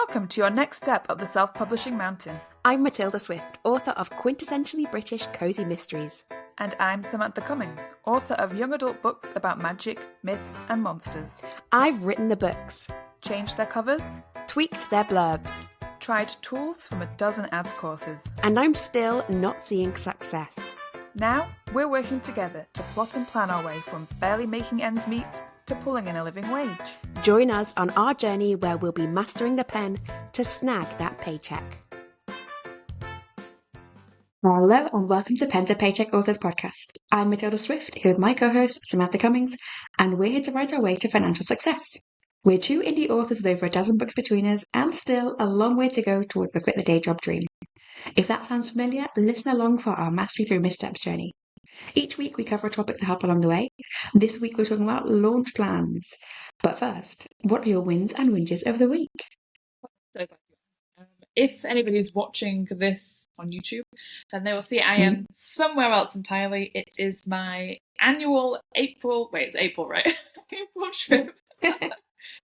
Welcome to your next step up the self-publishing mountain. I'm Matilda Swift, author of quintessentially British cozy mysteries. And I'm Samantha Cummings, author of young adult books about magic, myths and monsters. I've written the books, Changed their covers, tweaked their blurbs, tried tools from a dozen ads courses. and I'm still not seeing success. Now, we're working together to plot and plan our way from barely making ends meet to pulling in a living wage. Join us on our journey where we'll be mastering the pen to snag that paycheck. Hello and welcome to Pen to Paycheck Authors Podcast. I'm Matilda Swift, here with my co-host Samantha Cummings, and we're here to write our way to financial success. We're two indie authors with over a dozen books between us, and still a long way to go towards the quit the day job dream. If that sounds familiar, listen along for our Mastery Through Missteps journey. Each week we cover a topic to help along the way. This week we're talking about launch plans. But first, what are your wins and whinges of the week? If anybody's watching this on YouTube, then they will see I am somewhere else entirely. It is my annual April trip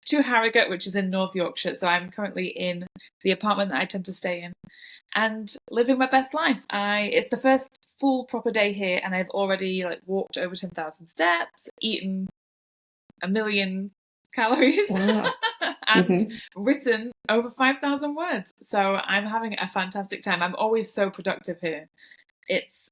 to Harrogate, which is in North Yorkshire. So I'm currently in the apartment that I tend to stay in and living my best life. It's the first full proper day here, and I've already walked over 10,000 steps, eaten 1 million calories, Wow. and written over 5,000 words. So I'm having a fantastic time. I'm always so productive here. It's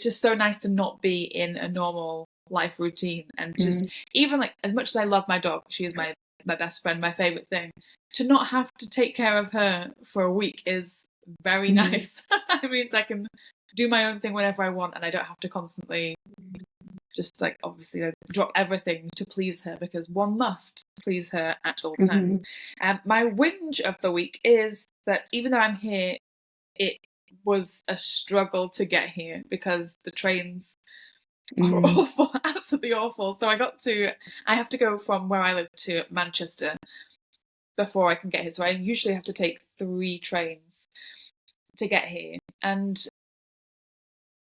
just so nice to not be in a normal life routine, and just even as much as I love my dog, she is my best friend, my favorite thing, to not have to take care of her for a week is very nice. It means I can do my own thing whenever I want, and I don't have to constantly just obviously drop everything to please her, because one must please her at all times. My whinge of the week is that even though I'm here, it was a struggle to get here because the trains are awful, absolutely awful. So I have to go from where I live to Manchester before I can get here. So I usually have to take 3 trains to get here, and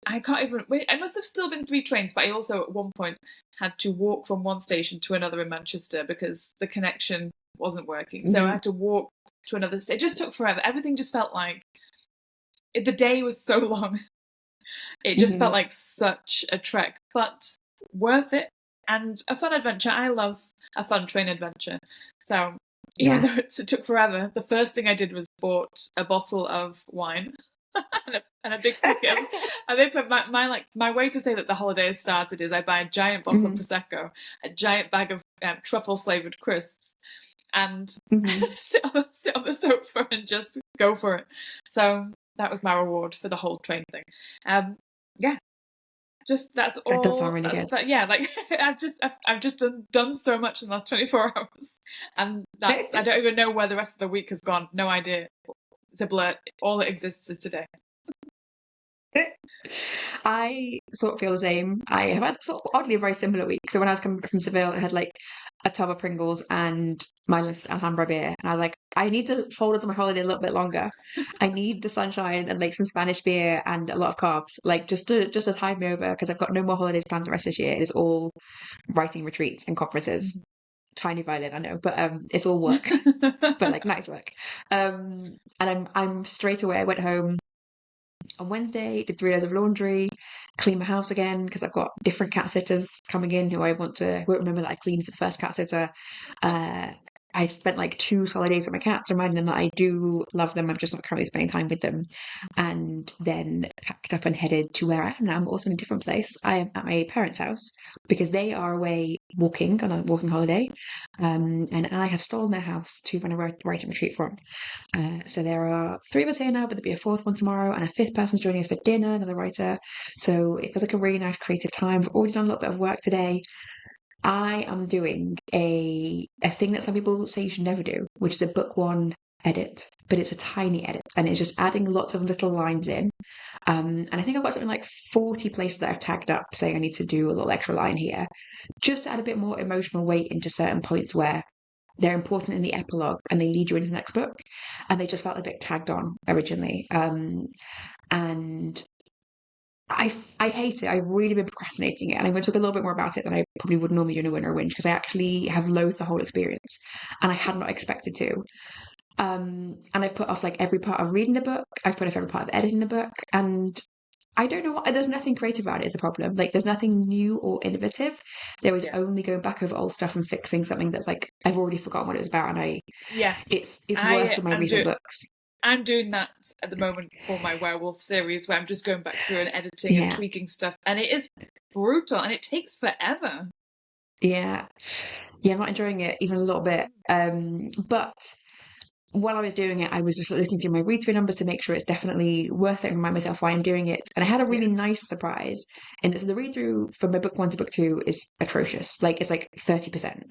I can't even wait. I must have still been 3 trains, but I also at one point had to walk from one station to another in Manchester because the connection wasn't working. So I had to walk to another station. It just took forever. Everything just felt like the day was so long. It just felt like such a trek, but worth it and a fun adventure. I love a fun train adventure. So even though it took forever, the first thing I did was bought a bottle of wine and a big ticket. And they put my way to say that the holiday has started is I buy a giant bottle of Prosecco, a giant bag of truffle flavoured crisps, and sit on the sofa and just go for it. So that was my reward for the whole train thing. Just that's all. That does sound really good. I've just done so much in the last 24 hours, and I don't even know where the rest of the week has gone. No idea. It's a blur. All that exists is today. I sort of feel the same. I have had sort of oddly a very similar week. So when I was coming back from Seville, I had a tub of Pringles and my Alhambra beer. And I was like, I need to hold on to my holiday a little bit longer. I need the sunshine and some Spanish beer and a lot of carbs, just to tide me over, because I've got no more holidays planned the rest of this year. It is all writing retreats and conferences. Tiny violin, I know, but it's all work, but nice work. And I'm straight away. I went home on Wednesday, did 3 days of laundry, clean my house again because I've got different cat sitters coming in who won't remember that I cleaned for the first cat sitter. I spent 2 solid days with my cats, reminding them that I do love them. I'm just not currently spending time with them. And then packed up and headed to where I am now. I'm also in a different place. I am at my parents' house because they are away walking on a walking holiday. And I have stolen their house to run a writing retreat for them. So there are 3 of us here now, but there'll be a 4th one tomorrow, and a 5th person's joining us for dinner, another writer. So it feels like a really nice creative time. I've already done a little bit of work today. I am doing a thing that some people say you should never do, which is a book 1 edit, but it's a tiny edit, and it's just adding lots of little lines in. And I think I've got something 40 places that I've tagged up saying I need to do a little extra line here, just to add a bit more emotional weight into certain points where they're important in the epilogue and they lead you into the next book, and they just felt a bit tagged on originally. And I hate it. I've really been procrastinating it, and I'm going to talk a little bit more about it than I probably would normally do in a winner or whinge, because I actually have loathed the whole experience, and I had not expected to. And I've put off like every part of reading the book. I've put off every part of editing the book. And I don't know what, there's nothing creative about it is a problem. Like there's nothing new or innovative. There is Yeah. only going back over old stuff and fixing something that's like, I've already forgotten what it was about. And Yes. it's worse than my recent books. I'm doing that at the moment for my werewolf series, where I'm just going back through and editing and Yeah. tweaking stuff, and it is brutal and it takes forever. Yeah. Yeah, I'm not enjoying it even a little bit. But while I was doing it, I was just looking through my read-through numbers to make sure it's definitely worth it and remind myself why I'm doing it. And I had a really nice surprise in that. So the read-through from my book 1 to book 2 is atrocious. Like it's like 30%.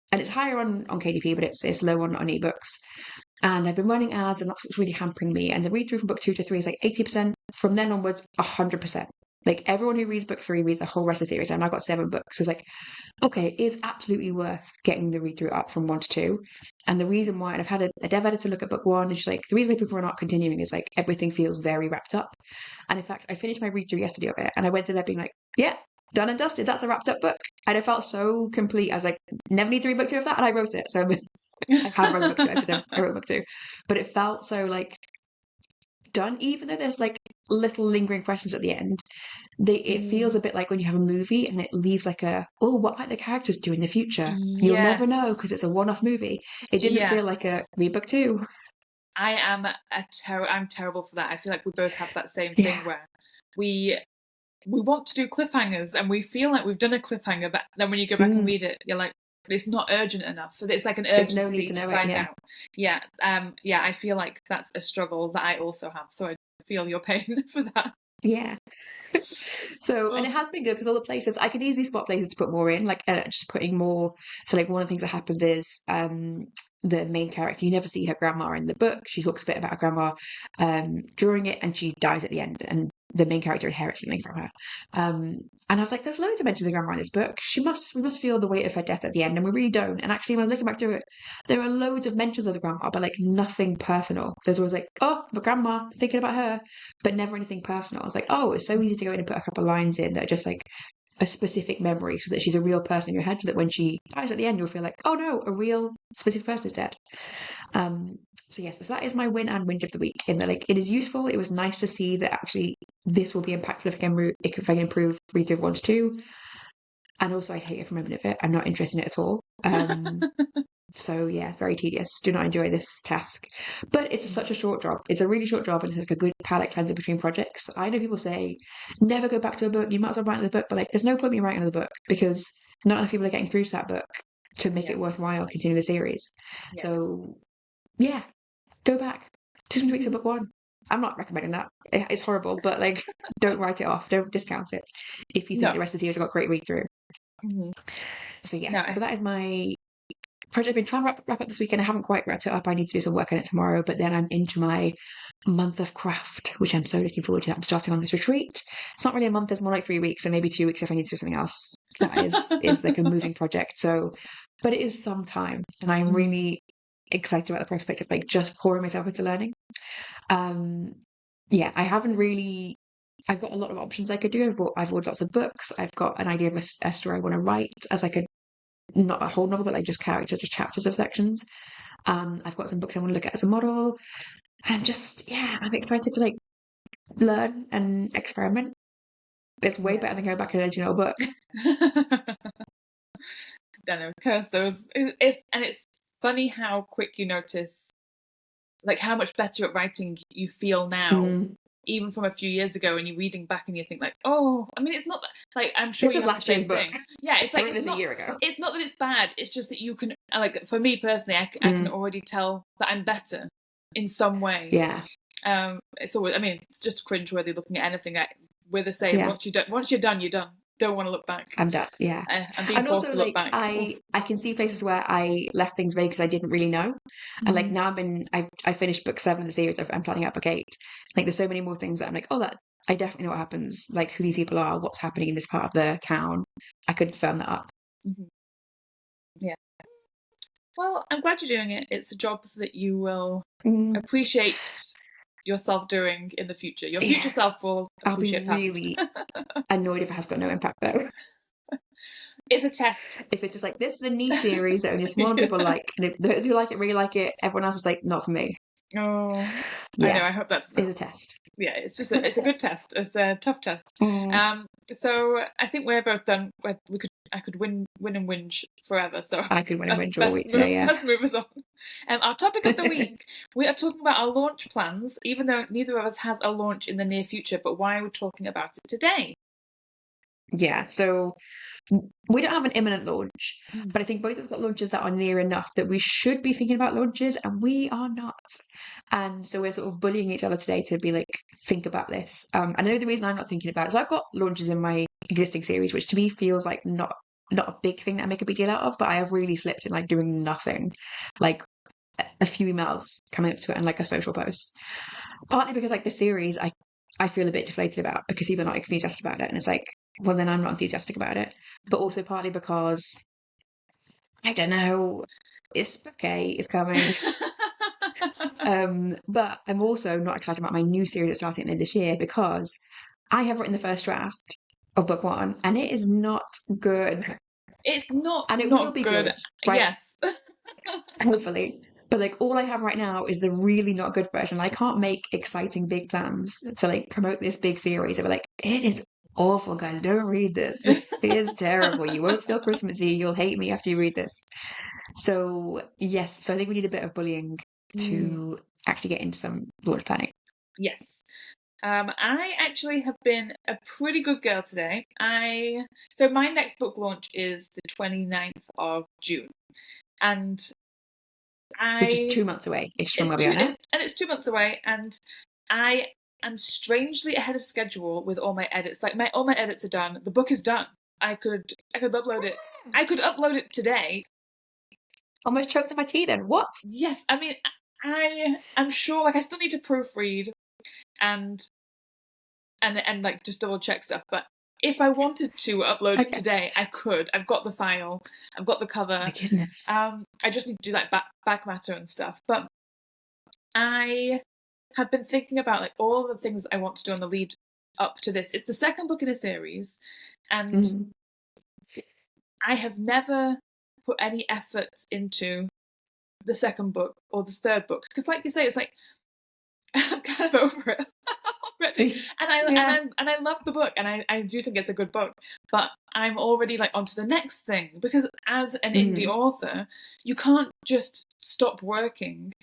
And it's higher on KDP, but it's low on ebooks. And I've been running ads, and that's what's really hampering me. And the read-through from book 2 to 3 is like 80%. From then onwards, 100%. Like everyone who reads book 3 reads the whole rest of the series. And I've got 7 books. So it's like, okay, it's absolutely worth getting the read through up from 1 to 2. And the reason why, and I've had a dev editor look at book 1, and she's like, the reason why people are not continuing is like everything feels very wrapped up. And in fact, I finished my read through yesterday of it, and I went to there being like, yeah, done and dusted. That's a wrapped up book. And I felt so complete. I was like, never need to read book 2 of that. And I wrote it. So I have read book 2 because I wrote book 2. But it felt so like done, even though there's like little lingering questions at the end. It feels a bit like when you have a movie and it leaves like what might the characters do in the future? You'll never know because it's a one-off movie. It didn't feel like a read book 2. I'm terrible for that. I feel like we both have that same thing where we want to do cliffhangers and we feel like we've done a cliffhanger, but then when you go back and read it, you're like, it's not urgent enough. It's like an urgency no need to know find it, out. Yeah. I feel like that's a struggle that I also have. So I feel your pain for that. Yeah. So, and it has been good because all the places, I can easily spot places to put more in, like just putting more. So like one of the things that happens is the main character, you never see her grandma in the book. She talks a bit about her grandma during it, and she dies at the end, and the main character inherits something from her. And I was like, there's loads of mentions of the grandma in this book. We must feel the weight of her death at the end, and we really don't. And actually, when I was looking back to it, there are loads of mentions of the grandma, but like nothing personal. There's always like, oh, the grandma, thinking about her, but never anything personal. I was like, oh, it's so easy to go in and put a couple of lines in that are just like a specific memory, so that she's a real person in your head, so that when she dies at the end, you'll feel like, oh no, a real specific person is dead. So yes, so that is my win and whinge of the week, in that like it is useful. It was nice to see that actually this will be impactful if I can improve read through 1 to 2. And also I hate every moment of it. I'm not interested in it at all. So yeah, very tedious. Do not enjoy this task. But it's such a short job. It's a really short job, and it's like a good palate cleanser between projects. I know people say, never go back to a book. You might as well write another book. But like, there's no point in me writing another book because not enough people are getting through to that book to make it worthwhile continue the series. Yes. So yeah, go back. 2 weeks of book 1. I'm not recommending that. It's horrible, but like, don't write it off. Don't discount it if you think the rest of the series have got great read through. So yes, so that is my project. I've been trying to wrap up this weekend. I haven't quite wrapped it up. I need to do some work on it tomorrow, but then I'm into my month of craft, which I'm so looking forward to. I'm starting on this retreat. It's not really a month, it's more like 3 weeks, or maybe 2 weeks if I need to do something else. That is like a moving project. So, but it is some time, and I'm really excited about the prospect of like just pouring myself into learning. Yeah, I haven't really. I've got a lot of options I could do. I've ordered lots of books. I've got an idea of a story I want to write, as like not a whole novel, but like just characters, just chapters of sections. I've got some books I want to look at as a model. I'm excited to like learn and experiment. It's way better than going back and editing an old book. Curse those. It's funny how quick you notice, like how much better at writing you feel now, even from a few years ago, and you're reading back and you think like, oh, I mean, it's not like, I'm sure this was last year's book. Yeah, it's like it's not a year ago. It's not that it's bad. It's just that you can, like, for me personally, I can already tell that I'm better in some way. Yeah. It's always, I mean, it's just cringeworthy looking at anything. We're the same. Yeah. Once you're done, you're done. Don't want to look back. I'm done. Yeah. And also, like, I can see places where I left things vague because I didn't really know, and like now I finished book 7 of the series. I'm planning out book 8. Like, there's so many more things that I'm like, oh, that I definitely know what happens. Like, who these people are, what's happening in this part of the town. I could firm that up. Yeah. Well, I'm glad you're doing it. It's a job that you will appreciate yourself doing in the future. Your future self will appreciate. I'll be really annoyed if it has got no impact though. It's a test. If it's just like, this is a niche series that only a small people like, and if those who like it really like it, everyone else is like, not for me. Oh, Yeah, I know. I hope that's not. it's a test. Yeah, it's just it's a good test. It's a tough test. Mm, So I think we're both done. I could win and whinge forever. So I could win and win all week today, yeah. Let's move us on. Our topic of the week, we are talking about our launch plans, even though neither of us has a launch in the near future. But why are we talking about it today? Yeah, so we don't have an imminent launch, but I think both of us got launches that are near enough that we should be thinking about launches, and we are not. And so we're sort of bullying each other today to be like, think about this. I know the reason I'm not thinking about it. So I've got launches in my existing series, which to me feels like not a big thing that I make a big deal out of, but I have really slipped in like doing nothing, like a few emails coming up to it and like a social post. Partly because like the series, I feel a bit deflated about because people are not enthusiastic about it, and it's like, well, then I'm not enthusiastic about it. But also partly because I don't know, it's okay, it's coming. But I'm also not excited about my new series that's starting at the end of this year because I have written the first draft of book 1 and it is not good. It's not, And it not will be good. right? Yes. Hopefully. But like all I have right now is the really not good version. I can't make exciting big plans to like promote this big series. I'll be like, it is awful, guys. Don't read this. It is terrible. You won't feel Christmassy. You'll hate me after you read this. So yes, so I think we need a bit of bullying to actually get into some launch planning. Yes. I actually have been a pretty good girl today. So my next book launch is the 29th of June. And Which is 2 months away ish from where we are now. It's 2 months away, and I am strangely ahead of schedule with all my edits. Like all my edits are done. The book is done. I could upload it. I could upload it today. Almost choked on my tea then. What? Yes, I mean, I'm sure. Like, I still need to proofread and like just double check stuff. But if I wanted to upload it today, I could. I've got the file. I've got the cover. My goodness. I just need to do like back matter and stuff. But I have been thinking about like all the things I want to do on the lead up to this. It's the second book in a series, and I have never put any effort into the second book or the third book because, like you say, it's like I'm kind of over it already. And I love the book, and I do think it's a good book, but I'm already like onto the next thing because as an indie author, you can't just stop working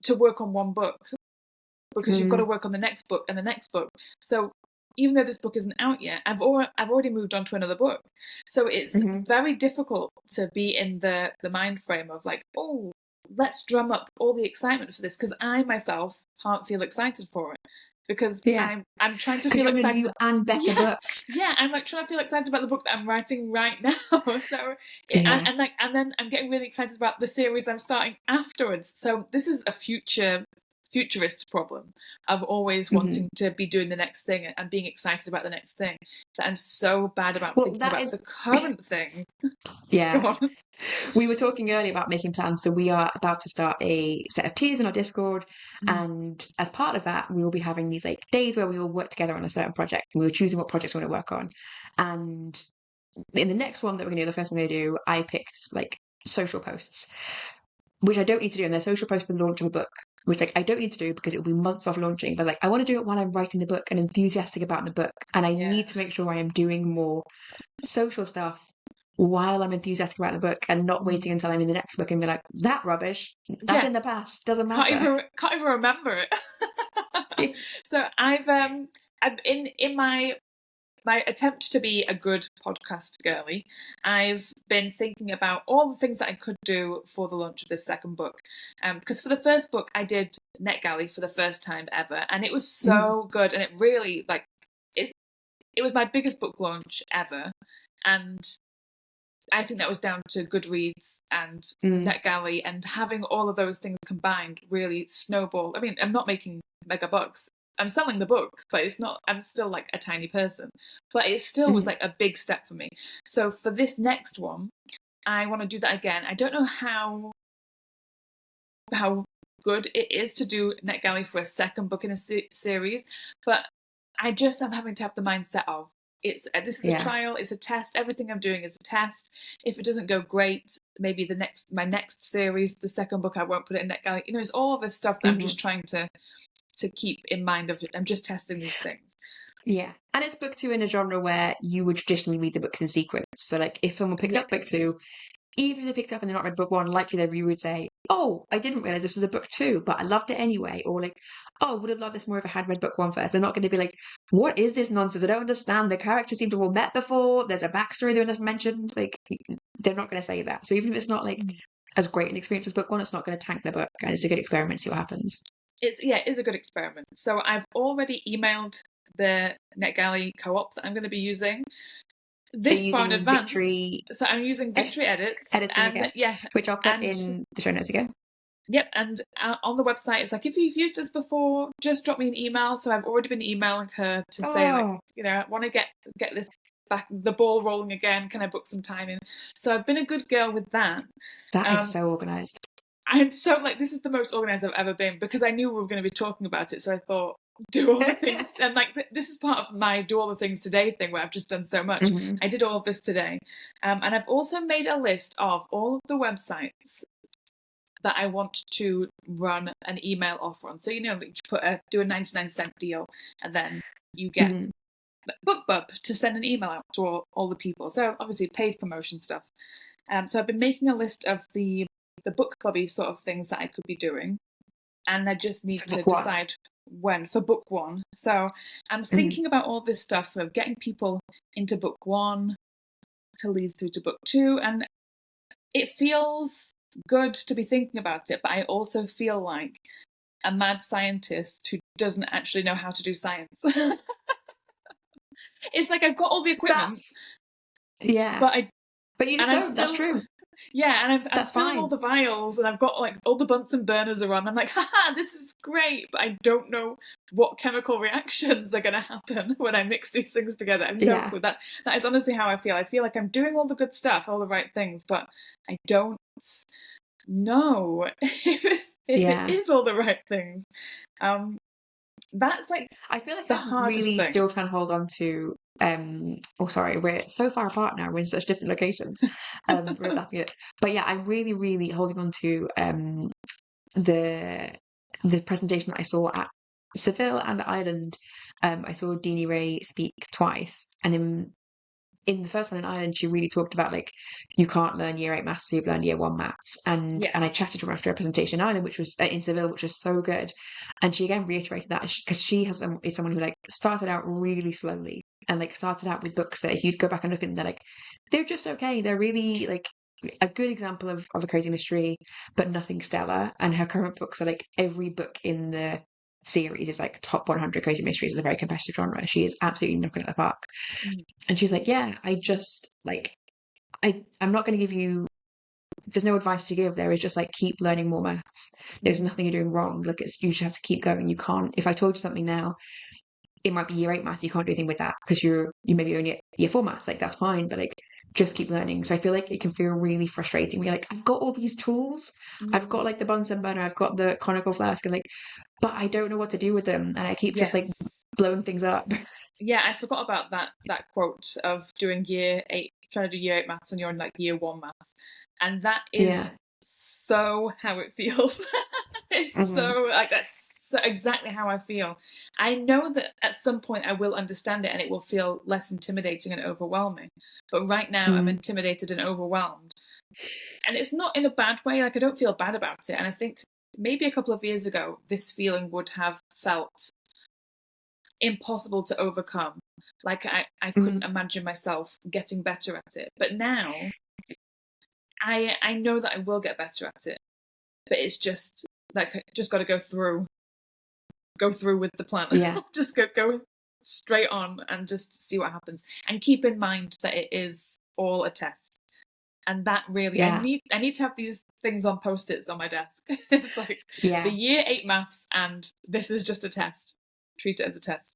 to work on one book because you've got to work on the next book and the next book. So even though this book isn't out yet, I've already moved on to another book. So it's very difficult to be in the mind frame of like, oh, let's drum up all the excitement for this because I myself can't feel excited for it because I'm trying to feel excited. New and better book. Yeah, I'm like trying to feel excited about the book that I'm writing right now. So and then I'm getting really excited about the series I'm starting afterwards. So this is a futurist problem of always wanting to be doing the next thing and being excited about the next thing that I'm so bad about thinking about the current thing. Yeah. We were talking earlier about making plans, so we are about to start a set of tiers in our Discord, and as part of that we will be having these like days where we all work together on a certain project and we were choosing what projects we want to work on. And in the next one that we're going to do, the first one we're going to do, I picked like social posts, which I don't need to do, and they're social posts for the launch of a book, which like I don't need to do because it will be months off launching, but like I want to do it while I'm writing the book and enthusiastic about the book, and I need to make sure I am doing more social stuff while I'm enthusiastic about the book and not waiting until I'm in the next book and be like, that rubbish, that's in the past, doesn't matter. Can't even remember it. So I've in my attempt to be a good podcast girly, I've been thinking about all the things that I could do for the launch of this second book. Because for the first book, I did NetGalley for the first time ever, and it was so good, and it really it was my biggest book launch ever, and I think that was down to Goodreads and NetGalley, and having all of those things combined really snowballed. I mean, I'm not making mega bucks. I'm selling the book, but it's not. I'm still like a tiny person, but it still was like a big step for me. So for this next one, I want to do that again. I don't know how good it is to do NetGalley for a second book in a series, but I just am having to have the mindset of this is a trial, it's a test. Everything I'm doing is a test. If it doesn't go great, maybe my next series, the second book, I won't put it in NetGalley. It's all of this stuff that I'm just trying to keep in mind of it. I'm just testing these things. Yeah. And it's book 2 in a genre where you would traditionally read the books in sequence. So like if someone picked up book 2, even if they picked up and they're not read book 1, likely their review would say, oh, I didn't realise this was a book 2, but I loved it anyway. Or like, oh, I would have loved this more if I had read book 1 first. They're not going to be like, what is this nonsense? I don't understand. The characters seem to have all met before. There's a backstory they've never mentioned. Like, they're not going to say that. So even if it's not like as great an experience as book 1, it's not going to tank the book. And it's a good experiment, see what happens. It is a good experiment. So I've already emailed the NetGalley co-op that I'm going to be using. This far in advance. So I'm using Victory Edits. Editing again. Yeah. Which I'll put in the show notes again. Yep, and on the website, it's like, if you've used us before, just drop me an email. So I've already been emailing her to say, like, I want to get this back, the ball rolling again. Can I book some time in? So I've been a good girl with that. That is so organised. I'm so, like, this is the most organised I've ever been, because I knew we were going to be talking about it. So I thought, do all the things. And, like, this is part of my do all the things today thing, where I've just done so much. I did all of this today. And I've also made a list of all of the websites that I want to run an email offer on. So, you do a 99-cent deal, and then you get BookBub to send an email out to all the people. So obviously paid promotion stuff. So I've been making a list of the BookBubby sort of things that I could be doing, and I just need to decide when for book 1. So I'm thinking about all this stuff of getting people into book 1 to lead through to book 2, and it feels good to be thinking about it, but I also feel like a mad scientist who doesn't actually know how to do science. It's like I've got all the equipment, but you just don't. That's true. Yeah, and I'm filling fine. all the vials, and I've got like all the Bunsen burners are on. I'm like, haha, this is great, but I don't know what chemical reactions are going to happen when I mix these things together. I'm no clue. That is honestly how I feel. I feel like I'm doing all the good stuff, all the right things, but I don't know if it is all the right things. That's like, I feel like I'm really still trying to hold on to we're so far apart now, we're in such different locations. But yeah, I'm really, really holding on to the presentation that I saw at Seville and Ireland. I saw Deanie Ray speak twice, and in the first one in Ireland, she really talked about, like, you can't learn year 8 maths, so you've learned year 1 maths. And I chatted to her after her presentation in Ireland, which was in Seville, which was so good. And she again reiterated that, because she is someone who, like, started out really slowly, and, like, started out with books that if you'd go back and look at them, they're like, they're just okay. They're really, like, a good example of a crazy mystery, but nothing stellar. And her current books are, like, every book in the series is like top 100 crazy mysteries. Is a very competitive genre. She is absolutely knocking it out of the park. And she's like, yeah, I just, like, I'm not going to give you, there's no advice to give. There is just, like, keep learning more maths. There's nothing you're doing wrong. Like, you just have to keep going. You can't, if I told you something now, it might be year 8 maths, you can't do anything with that because you maybe only at year 4 maths. Like, that's fine, but, like, just keep learning. So I feel like it can feel really frustrating when you're like, I've got all these tools. I've got, like, the Bunsen burner, I've got the conical flask, and, like, but I don't know what to do with them, and I keep just, like, blowing things up. Yeah, I forgot about that quote of doing year 8, trying to do year 8 maths when you're in, like, year 1 maths, and that is so how it feels. It's so, like, that's so exactly how I feel. I know that at some point I will understand it and it will feel less intimidating and overwhelming, but right now I'm intimidated and overwhelmed, and it's not in a bad way. Like, I don't feel bad about it, and I think maybe a couple of years ago this feeling would have felt impossible to overcome. Like, I couldn't imagine myself getting better at it, but now I know that I will get better at it, but it's just like, I just got to go through with the plan. Just go straight on and just see what happens, and keep in mind that it is all a test. And that really, I need to have these things on post-its on my desk. It's like the year 8 maths, and this is just a test. Treat it as a test.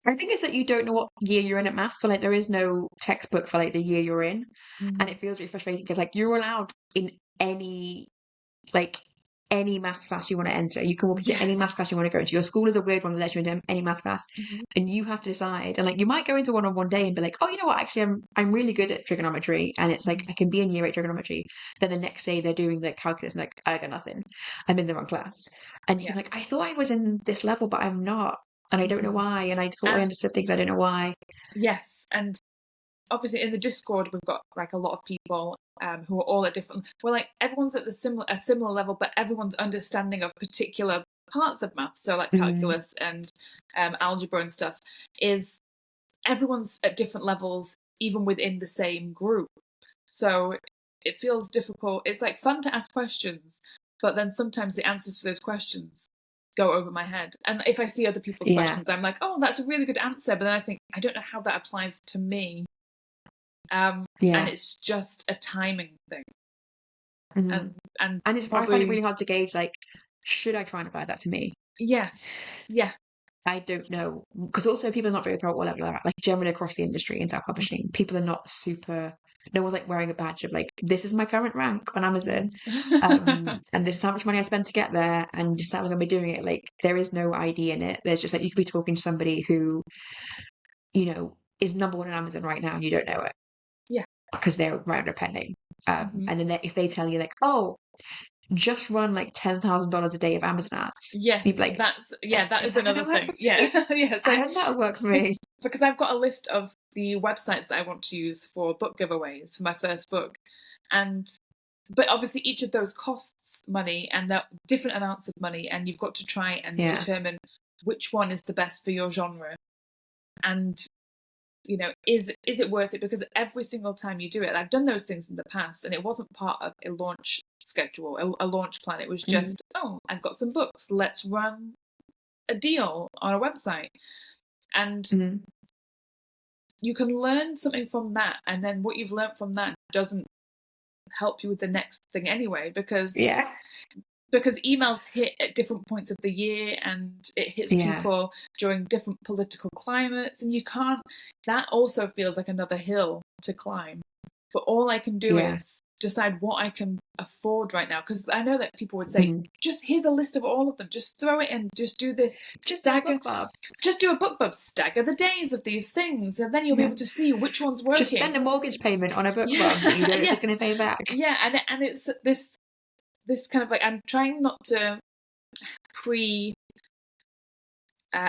I think it's that you don't know what year you're in at maths. So, like, there is no textbook for, like, the year you're in, and it feels really frustrating because, like, you're allowed in any any maths class you want to enter. You can walk into any maths class you want to go into. Your school is a weird one that lets you into any maths class, and you have to decide. And like, you might go into one on one day and be like, oh, you know what? Actually, I'm really good at trigonometry, and it's like I can be in year 8 trigonometry. Then the next day they're doing the calculus, and like, I got nothing. I'm in the wrong class, and you're like, I thought I was in this level, but I'm not, and I don't know why. And I thought I understood things, I don't know why. Yes, and obviously in the Discord we've got like a lot of people who are all at different. Well, like everyone's at a similar level, but everyone's understanding of particular parts of maths, so like calculus and algebra and stuff, is everyone's at different levels, even within the same group. So it feels difficult. It's like fun to ask questions, but then sometimes the answers to those questions go over my head. And if I see other people's questions, I'm like, oh, that's a really good answer. But then I think, I don't know how that applies to me. And it's just a timing thing. And it's probably, I find it really hard to gauge, like, should I try and apply that to me? Yes. Yeah. I don't know. Because also people are not very proud what level they're at. Like, generally across the industry in self-publishing, people are not super... No one's like wearing a badge of like, this is my current rank on Amazon, and this is how much money I spent to get there, and this is how long I'm going to be doing it. Like, there is no ID in it. There's just like, you could be talking to somebody who, you know, is number 1 on Amazon right now and you don't know it. Yeah. Because they're right under a pen name. And then if they tell you like, oh, just run like $10,000 a day of Amazon ads. Yes, you'd be like, that is another thing. Yeah. Yeah. So, I don't know that would work for me. Because I've got a list of the websites that I want to use for book giveaways for my first book. But obviously each of those costs money, and they're different amounts of money, and you've got to try and determine which one is the best for your genre. And, you know, is it worth it? Because every single time you do it, I've done those things in the past, and it wasn't part of a launch schedule, a launch plan. It was just, oh, I've got some books, let's run a deal on a website. And you can learn something from that, and then what you've learned from that doesn't help you with the next thing anyway, because emails hit at different points of the year, and it hits people during different political climates, and you can't... That also feels like another hill to climb. But all I can do is decide what I can afford right now, because I know that people would say, just here's a list of all of them, just throw it in, just do this, just do a book club, stagger the days of these things, and then you'll be able to see which one's working. Just spend a mortgage payment on a book club that you don't know it's going to pay back. And it's this kind of like, I'm trying not to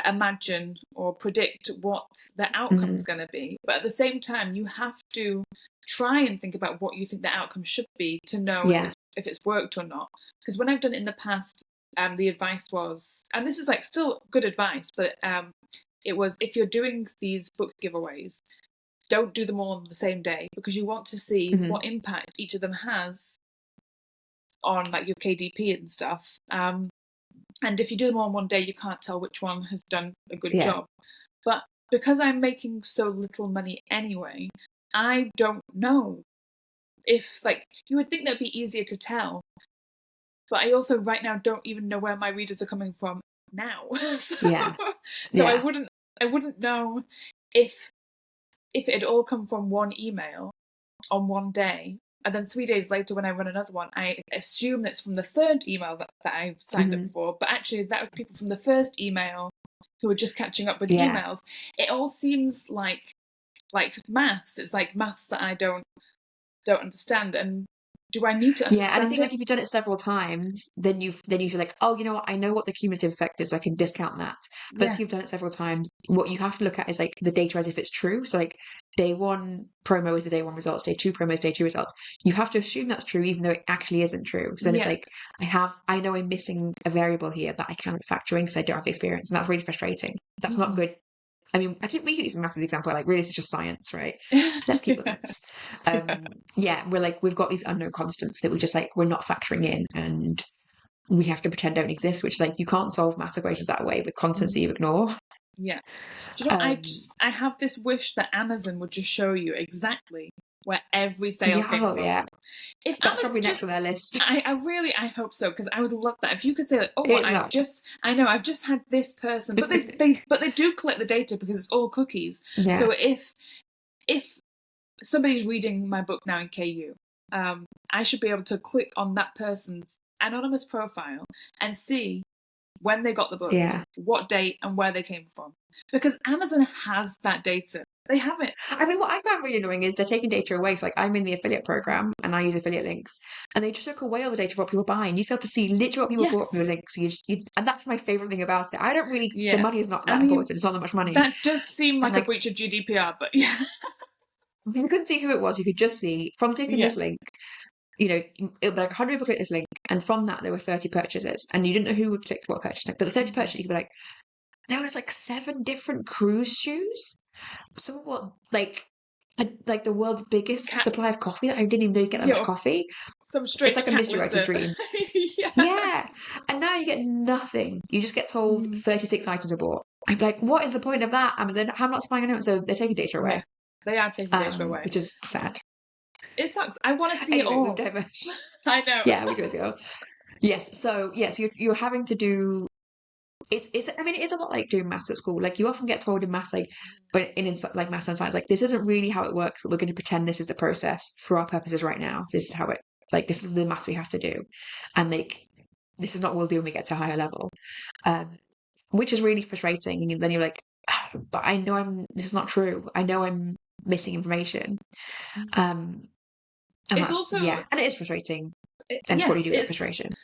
imagine or predict what the outcome's going to be, but at the same time you have to try and think about what you think the outcome should be to know if it's worked or not. Because when I've done it in the past, the advice was, and this is like still good advice, but it was, if you're doing these book giveaways, don't do them all on the same day, because you want to see what impact each of them has on like your KDP and stuff. And if you do them all on one day, you can't tell which one has done a good job. But because I'm making so little money anyway, I don't know if, like, you would think that'd be easier to tell, but I also right now don't even know where my readers are coming from now. So I wouldn't know if it had all come from one email on one day, and then 3 days later when I run another one, I assume that's from the third email that I signed up for, but actually that was people from the first email who were just catching up with emails. It all seems like maths. It's like maths that I don't understand. And do I need to understand and I think like if you've done it several times, then you feel like, oh, you know what, I know what the cumulative effect is, so I can discount that. But if you've done it several times, what you have to look at is like the data as if it's true. So like day 1 promo is the day 1 results, day 2 promo is day 2 results. You have to assume that's true even though it actually isn't true. So then it's like, I know I'm missing a variable here that I can't factor in because I don't have the experience, and that's really frustrating. That's not good. I mean, I think we could use a maths example, like really it's just science, right? Let's keep it this. We're like, we've got these unknown constants that we're not factoring in, and we have to pretend don't exist, which is like, you can't solve maths equations that way with constants that you ignore. Yeah. Do you know, I have this wish that Amazon would just show you exactly where every sale came from. Yeah. If that's Amazon probably next on their list. I hope so, because I would love that. If you could say like, I've just had this person, but they do collect the data because it's all cookies. Yeah. So if somebody's reading my book now in KU, I should be able to click on that person's anonymous profile and see when they got the book, what date and where they came from. Because Amazon has that data. They have it. I mean, what I found really annoying is they're taking data away. So, like, I'm in the affiliate program and I use affiliate links, and they just took away all the data of what people buy, and you feel to see literally what people bought from your links. So and that's my favorite thing about it. I don't really, the money is not that important. It's not that much money. That does seem like a breach of GDPR, but yeah. You couldn't see who it was. You could just see from clicking this link, you know, it would be like 100 people clicked this link, and from that there were 30 purchases, and you didn't know who clicked what purchase. But the 30 purchases, you could be like, there was like 7 different cruise shoes. Some of what, like the world's biggest supply of coffee that I didn't even know you get that much coffee. Some strange. It's like a mystery writer's dream. Yeah. And now you get nothing. You just get told 36 items are bought. I'm like, what is the point of that, Amazon? I'm not spying on it. So they're taking data away. Yeah, they are taking data away. Which is sad. It sucks. I want to see it all. I know. Yeah, we do it all. Yes. So you're having to do. It's. I mean, it is a lot like doing maths at school. Like, you often get told in maths, but in like maths and science, like, this isn't really how it works. But we're going to pretend this is the process for our purposes right now. This is how it. Like, this is the maths we have to do, and like, this is not what we'll do when we get to a higher level, which is really frustrating. And then you're like, but I know this is not true. I know I'm missing information. And it's that's also, and it is frustrating. And what do you do with that frustration?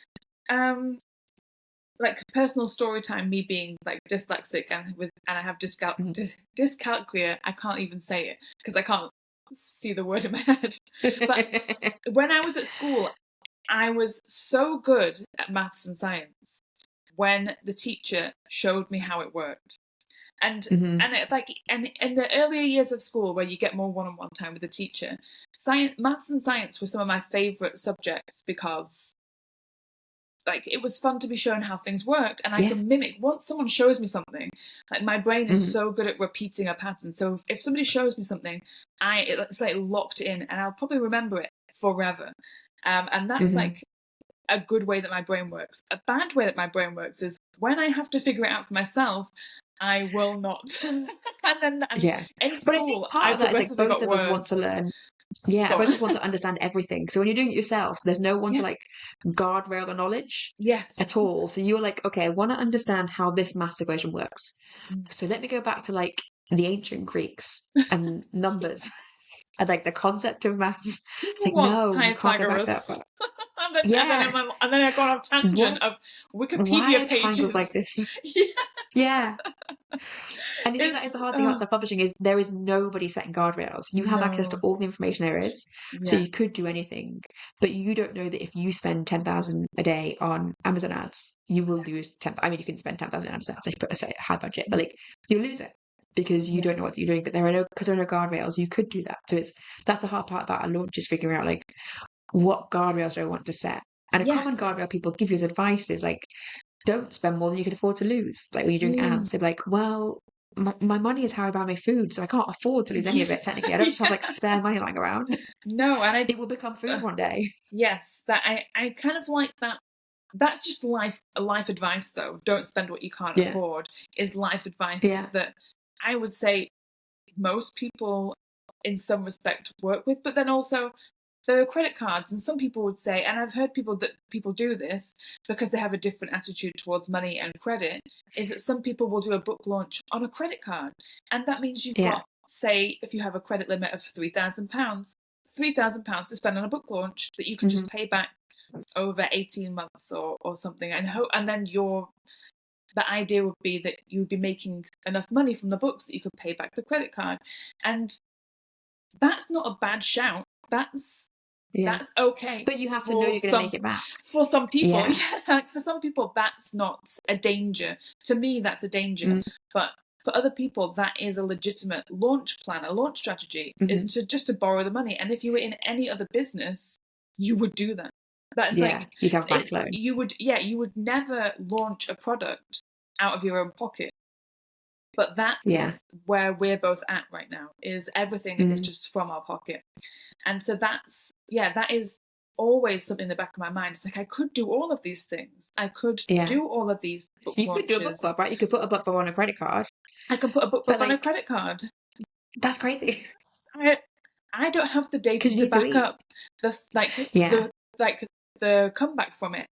Like, personal story time, me being like dyslexic and I have dyscalculia. I can't even say it because I can't see the word in my head. But when I was at school, I was so good at maths and science when the teacher showed me how it worked. And in the earlier years of school, where you get more one-on-one time with the teacher, maths and science were some of my favourite subjects because, like, it was fun to be shown how things worked, and I can mimic. Once someone shows me something, like, my brain is so good at repeating a pattern. So if somebody shows me something, it's like locked in, and I'll probably remember it forever. And that's like a good way that my brain works. A bad way that my brain works is when I have to figure it out for myself, I will not. in school, but I think part of that is, like, both of us want to learn. Yeah, both of us want to understand everything. So when you're doing it yourself, there's no one to, like, guardrail the knowledge at all. So you're like, okay, I want to understand how this math equation works. So let me go back to, like, the ancient Greeks and numbers and, like, the concept of maths. It's like, no, you can't go back that far. and then I got on a tangent of Wikipedia why are pages triangles like this. And you think that is the hard thing about self-publishing, is there is nobody setting guardrails. You have access to all the information there is, so you could do anything, but you don't know that if you spend 10,000 a day on Amazon ads, you will lose 10. I mean, you can spend 10,000 on Amazon ads if you put a high budget, but, like, you'll lose it because you don't know what you're doing. But there are no guardrails. You could do that. So that's the hard part about a launch, is figuring out, like, what guardrails do I want to set. And a common guardrail people give you as advice is, like, don't spend more than you can afford to lose. Like, when you're doing ads, they're like, well, my money is how I buy my food, so I can't afford to lose any of it, technically. I don't just have, like, spare money lying around. No, and it will become food one day. Yes, that I kind of like that. That's just life advice, though. Don't spend what you can't afford is life advice that I would say most people in some respect work with. But then also, there are credit cards, and some people would say, and I've heard people do this because they have a different attitude towards money and credit, is that some people will do a book launch on a credit card. And that means you've got, say, if you have a credit limit of £3,000 to spend on a book launch that you can just pay back over 18 months or something. And then the idea would be that you would be making enough money from the books that you could pay back the credit card. And that's not a bad shout. That's okay. But you have to know you're going to make it back. For some people, for some people, that's not a danger. To me, that's a danger. But for other people, that is a legitimate launch plan, a launch strategy, is to borrow the money. And if you were in any other business, you would do that. That's you'd have a bank loan. You would never launch a product out of your own pocket. But that's where we're both at right now, is everything is just from our pocket. And so that is always something in the back of my mind. It's like, I could do all of these things. I could do all of these book launches. Could do a book club, right? You could put a book club on a credit card. I can put a book club on a credit card. That's crazy. I don't have the data to back up the the comeback from it,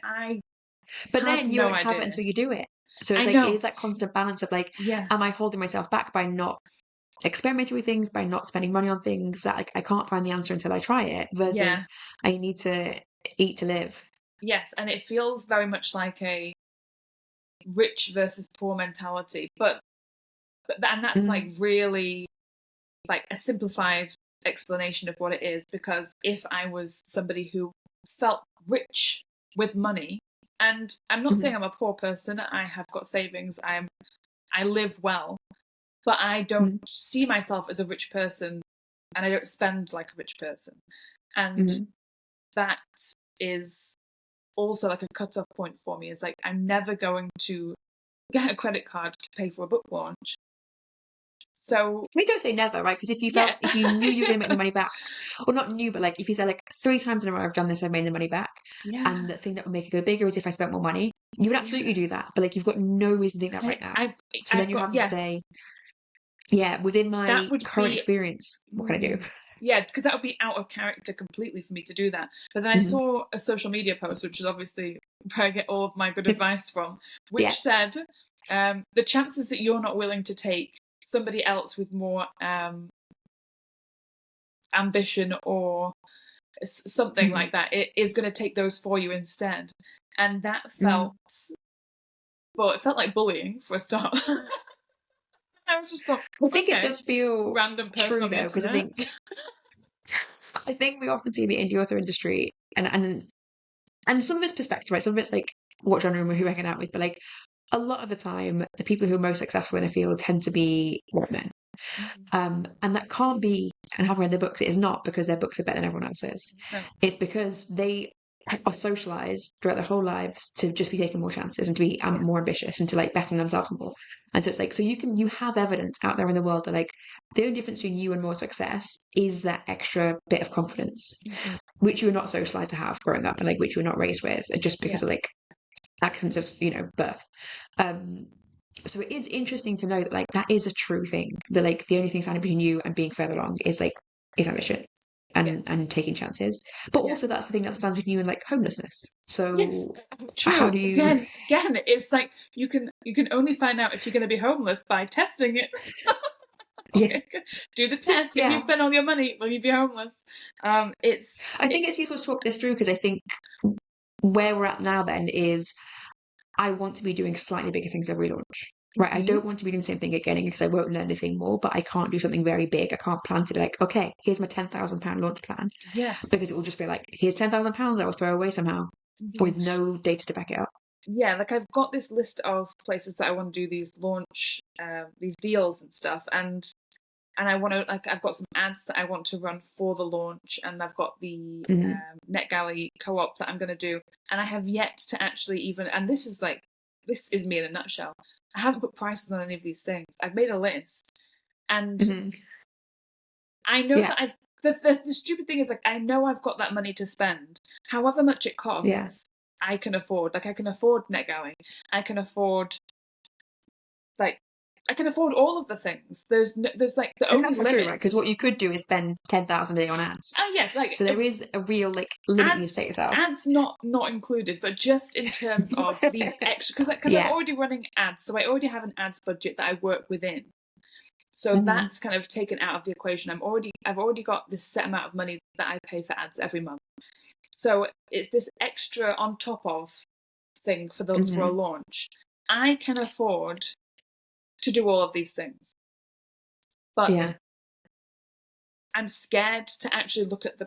But have then you no won't have it idea. until you do it. So it's I like, it know. is that constant balance of like, Yeah. am I holding myself back by not experimenting with things, by not spending money on things that like I can't find the answer until I try it, versus Yeah. I need to eat to live. Yes, and it feels very much like a rich versus poor mentality, but and that's like really like a simplified explanation of what it is, because if I was somebody who felt rich with money, and I'm not saying I'm a poor person, I have got savings, I live well, but I don't see myself as a rich person, and I don't spend like a rich person, and that is also like a cut-off point for me. Is like, I'm never going to get a credit card to pay for a book launch. So We don't say never, right? Because if you yeah. if you knew you were going to make the money back, or not new, but like if you said like 3 times in a row I've done this, I've made the money back, Yeah. and the thing that would make it go bigger is if I spent more money, you would absolutely do that. But like you've got no reason to think that right now. So then you have to say, yeah, within my that would current be, experience, what can I do? Yeah, because that would be out of character completely for me to do that. But then I saw a social media post, which is obviously where I get all of my good advice from, which said, the chances that you're not willing to take somebody else with more ambition or something like that, it is going to take those for you instead. And that felt, well, it felt like bullying for a start. I was just thought, I think it does feel random person true on the though, because I think we often see the indie author industry and some of it's perspective, right? Some of it's like what genre and who we're hanging out with, but like a lot of the time, the people who are most successful in a field tend to be white men. And that can't be, and having read their books, it is not because their books are better than everyone else's. No. It's because they are socialized throughout their whole lives to just be taking more chances and to be more ambitious and to like better themselves more. And so it's like, so you have evidence out there in the world that like the only difference between you and more success is that extra bit of confidence, which you were not socialized to have growing up and like which you were not raised with just because of like accidents of birth. So it is interesting to know that like that is a true thing, that like the only thing standing between you and being further along is ambition and taking chances, but also that's the thing that stands between you and like homelessness. So true. How do you again it's like you can only find out if you're going to be homeless by testing it. Do the test. If you spend all your money, will you be homeless? I think it's useful to talk this through, because I think where we're at now then is I want to be doing slightly bigger things every launch. Right, I don't want to be doing the same thing again because I won't learn anything more, but I can't do something very big. I can't plan to be like, okay, here's my £10,000 launch plan. Yes. Because it will just be like, here's £10,000 I will throw away somehow with no data to back it up. Yeah, like I've got this list of places that I want to do these launch, these deals and stuff, and I want to, like, I've got some ads that I want to run for the launch, and I've got the NetGalley co-op that I'm going to do, and I have yet to actually even, and this is me in a nutshell, I haven't put prices on any of these things. I've made a list, and I know that the stupid thing is, like, I know I've got that money to spend, however much it costs, I can afford. Like, I can afford NetGalley, I can afford, like, I can afford all of the things. There's like the only limit. True, right? Because what you could do is spend 10,000 a day on ads. Oh yes, like so there is a real like limit you set yourself. Ads not included, but just in terms of these extra, because I'm already running ads, so I already have an ads budget that I work within. So that's kind of taken out of the equation. I've already got this set amount of money that I pay for ads every month. So it's this extra on top of thing for a launch. I can afford to do all of these things, but I'm scared to actually look at the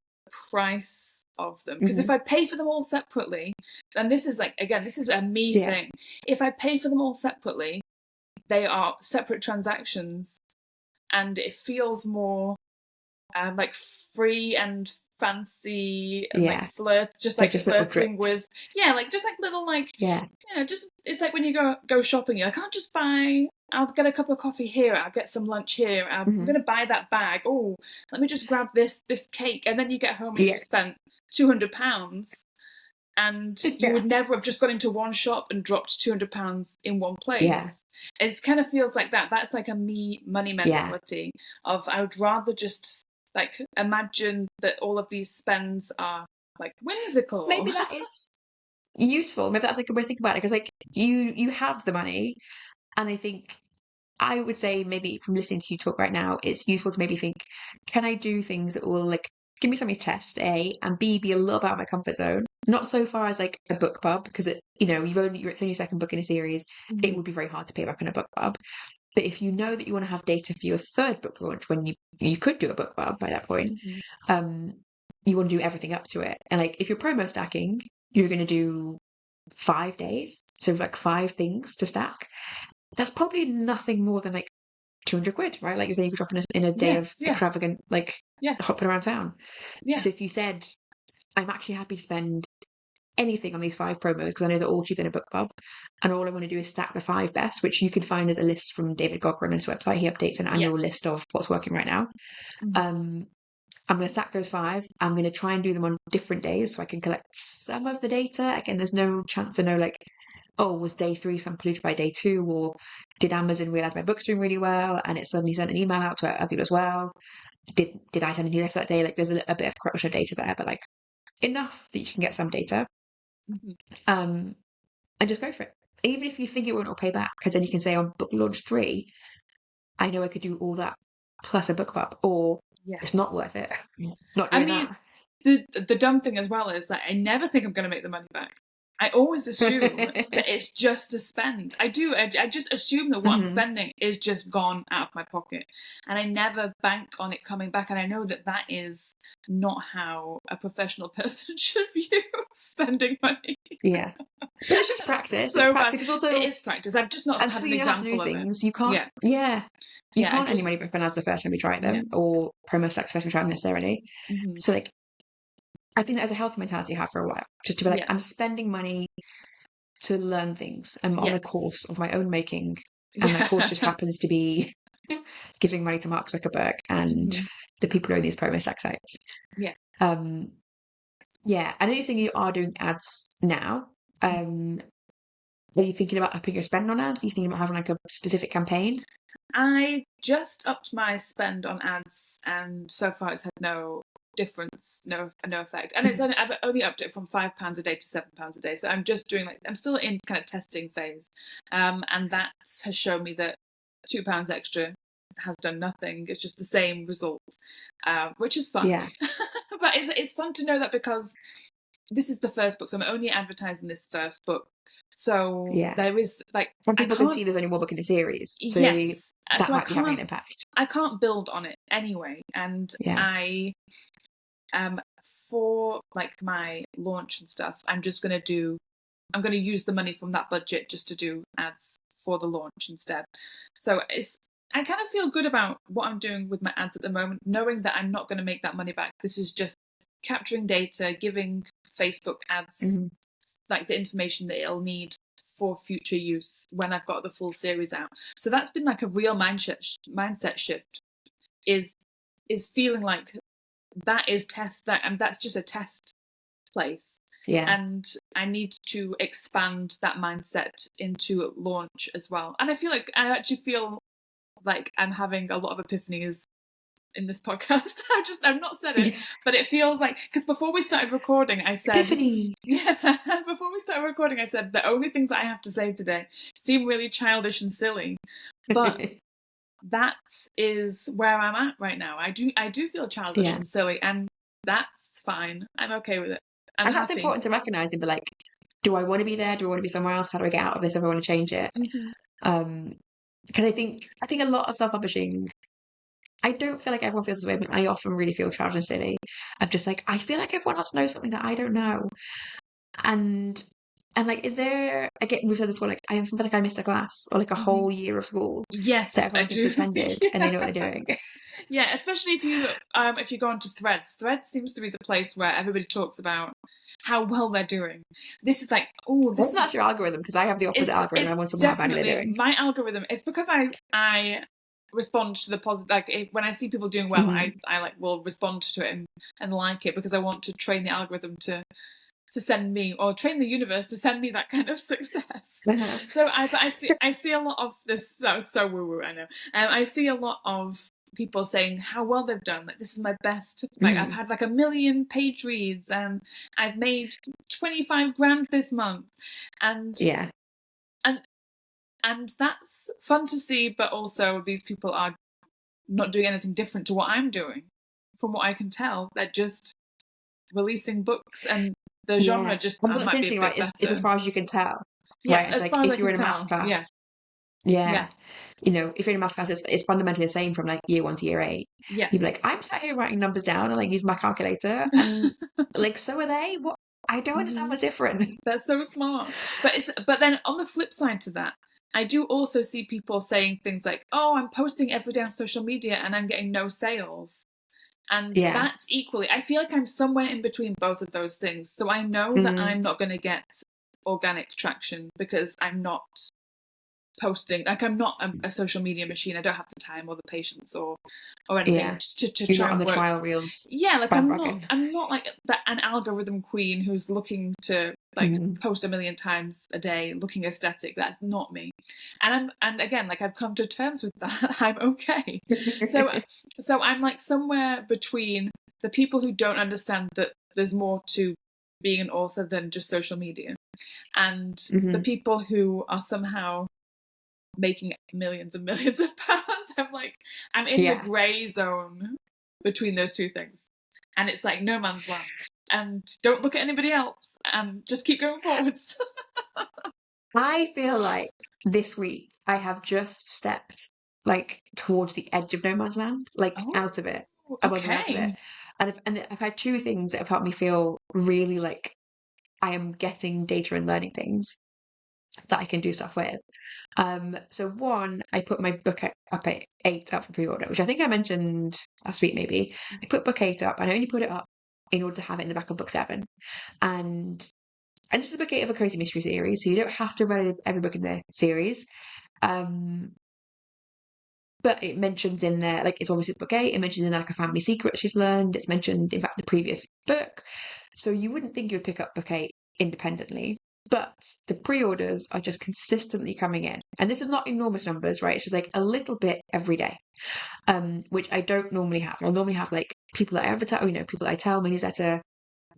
price of them, because if I pay for them all separately, and this is like, again, this is a me thing, if I pay for them all separately, they are separate transactions, and it feels more like free and fancy and like flirt, just flirting with like just like little like just, it's like when you go shopping, you're like, I'll get a cup of coffee here, I'll get some lunch here, I'm gonna buy that bag, oh, let me just grab this cake, and then you get home and you've spent £200, and you would never have just gone into one shop and dropped £200 in one place. It kind of feels like that's like a me money mentality of, I would rather just like imagine that all of these spends are like whimsical. Maybe that is useful. Maybe that's like a way to think about it, because like you have the money, and I think I would say maybe from listening to you talk right now, it's useful to maybe think, can I do things that will like give me something to test, A, and B, be a little bit out of my comfort zone. Not so far as like a book pub, because it's only your second book in a series. It would be very hard to pay back on a book pub. But if you know that you want to have data for your third book launch, when you could do a book pub by that point, you want to do everything up to it. And like if you're promo stacking, you're going to do 5 days, so like 5 things to stack. That's probably nothing more than like 200 quid, right? Like you say, you could drop in a day of extravagant, like hopping around town. So if you said, I'm actually happy to spend anything on these 5 promos, because I know they're all cheaper than a book pub, and all I want to do is stack the 5 best, which you can find as a list from David Gogren on his website. He updates an annual list of what's working right now. I'm going to stack those 5. I'm going to try and do them on different days so I can collect some of the data. Again, there's no chance to know like, oh, was day 3 polluted by day 2, or did Amazon realize my book's doing really well and it suddenly sent an email out to other people as well? Did I send a newsletter that day? Like there's a bit of corruption of data there, but like enough that you can get some data. And just go for it. Even if you think it won't all pay back, because then you can say on book launch 3, I know I could do all that plus a book pub, or it's not worth it. Not doing that. The dumb thing as well is that I never think I'm going to make the money back. I always assume that it's just a spend. I just assume that what I'm spending is just gone out of my pocket. And I never bank on it coming back. And I know that that is not how a professional person should view spending money. Yeah. But it's just practice. So it's practice. Also, it is practice. I've just not had an example of it. You can't. You can't earn money back on ads the first time you try them, or promo stacks the first time you try them necessarily. So like, I think that is a healthy mentality to have for a while. Just to be like, I'm spending money to learn things. I'm on a course of my own making, and that course just happens to be giving money to Mark Zuckerberg and the people who own these promo stack sites. I know you're saying you are doing ads now. Are you thinking about upping your spend on ads? Are you thinking about having like a specific campaign? I just upped my spend on ads, and so far it's had no difference, no effect. And I've only upped it from £5 a day to £7 a day. So I'm just doing I'm still in kind of testing phase, and that has shown me that £2 extra has done nothing. It's just the same result, which is fun. But it's fun to know that, because this is the first book, so I'm only advertising this first book. So there is like, and people can see there's only one book in the series, so that might be having an impact. I can't build on it anyway, and I for like my launch and stuff, I'm going to use the money from that budget just to do ads for the launch instead. So I kind of feel good about what I'm doing with my ads at the moment, knowing that I'm not going to make that money back. This is just capturing data, giving Facebook ads like the information that it'll need for future use when I've got the full series out. So that's been like a real mindset shift, is feeling like that is that's just a test place. And I need to expand that mindset into launch as well. And I actually feel like I'm having a lot of epiphanies in this podcast. I've not said it, but it feels like, because before we started recording, I said, epiphany. Before we started recording, I said the only things that I have to say today seem really childish and silly, but that is where I'm at right now. I do feel childish and silly, and that's fine. I'm okay with it. And that's important to recognise and be like, do I want to be there? Do I want to be somewhere else? How do I get out of this if I want to change it? Because I think a lot of self-publishing, I don't feel like everyone feels this way, but I often really feel childish and silly. I'm just like, I feel like everyone else knows something that I don't know. And like, is there, again, we've said this before, like, I feel like I missed a class or like a whole year of school. Yes, that everyone seems to attended and they know what they're doing. Yeah, especially if you go onto Threads. Threads seems to be the place where everybody talks about how well they're doing. This is like, That's your algorithm, because I have the opposite algorithm. I want someone how badly they're doing. My algorithm, it's because I respond to the positive, like when I see people doing well, I like will respond to it and like it, because I want to train the algorithm to send me, or train the universe to send me that kind of success. So I see a lot of this. That was so woo woo, I know. I see a lot of people saying how well they've done. Like, this is my best. Like, I've had like 1 million page reads, and I've made 25 grand this month, and Yeah. and that's fun to see. But also, these people are not doing anything different to what I'm doing. From what I can tell, they're just releasing books, and the genre just And what's might be a interesting, bit right, is better. as far as you can tell. Yes, Right, it's as like far as I if you're can in a maths tell. Yeah. class, you know, if you're in a maths class, it's fundamentally the same from like year 1 to year 8. Yes. You'd be like, I'm sat here writing numbers down and like use my calculator, and like so are they. What I don't understand what's different. They're so smart. But then on the flip side to that, I do also see people saying things like, "Oh, I'm posting every day on social media and I'm getting no sales." And Yeah. that's equally, I feel like I'm somewhere in between both of those things. So I know that I'm not going to get organic traction because I'm not posting. Like, I'm not a social media machine. I don't have the time or the patience or anything to You're try not on and the work. trial reels. Yeah, like bandwagon. I'm not like that an algorithm queen who's looking to like post 1 million times a day, looking aesthetic. That's not me. And again, like, I've come to terms with that. I'm okay. So I'm like somewhere between the people who don't understand that there's more to being an author than just social media, and the people who are somehow making millions and millions of pounds. I'm in the grey zone between those two things, and it's like no man's land. And don't look at anybody else, and just keep going forwards. I feel like this week I have just stepped like towards the edge of no man's land, like out of it. I'm on the way out of it, and I've had two things that have helped me feel really like I am getting data and learning things that I can do stuff with. So one, I put my book up at 8 up for pre-order, which I think I mentioned last week maybe. I put book 8 up, and I only put it up in order to have it in the back of book 7. And this is book 8 of a cozy mystery series, so you don't have to read every book in the series. But it mentions in there, like, it's obviously book 8, it mentions in there like a family secret she's learned. It's mentioned, in fact, the previous book. So you wouldn't think you would pick up book 8 independently. But the pre-orders are just consistently coming in. And this is not enormous numbers, right? It's just like a little bit every day, which I don't normally have. I'll normally have like people that I advertise, people that I tell my newsletter,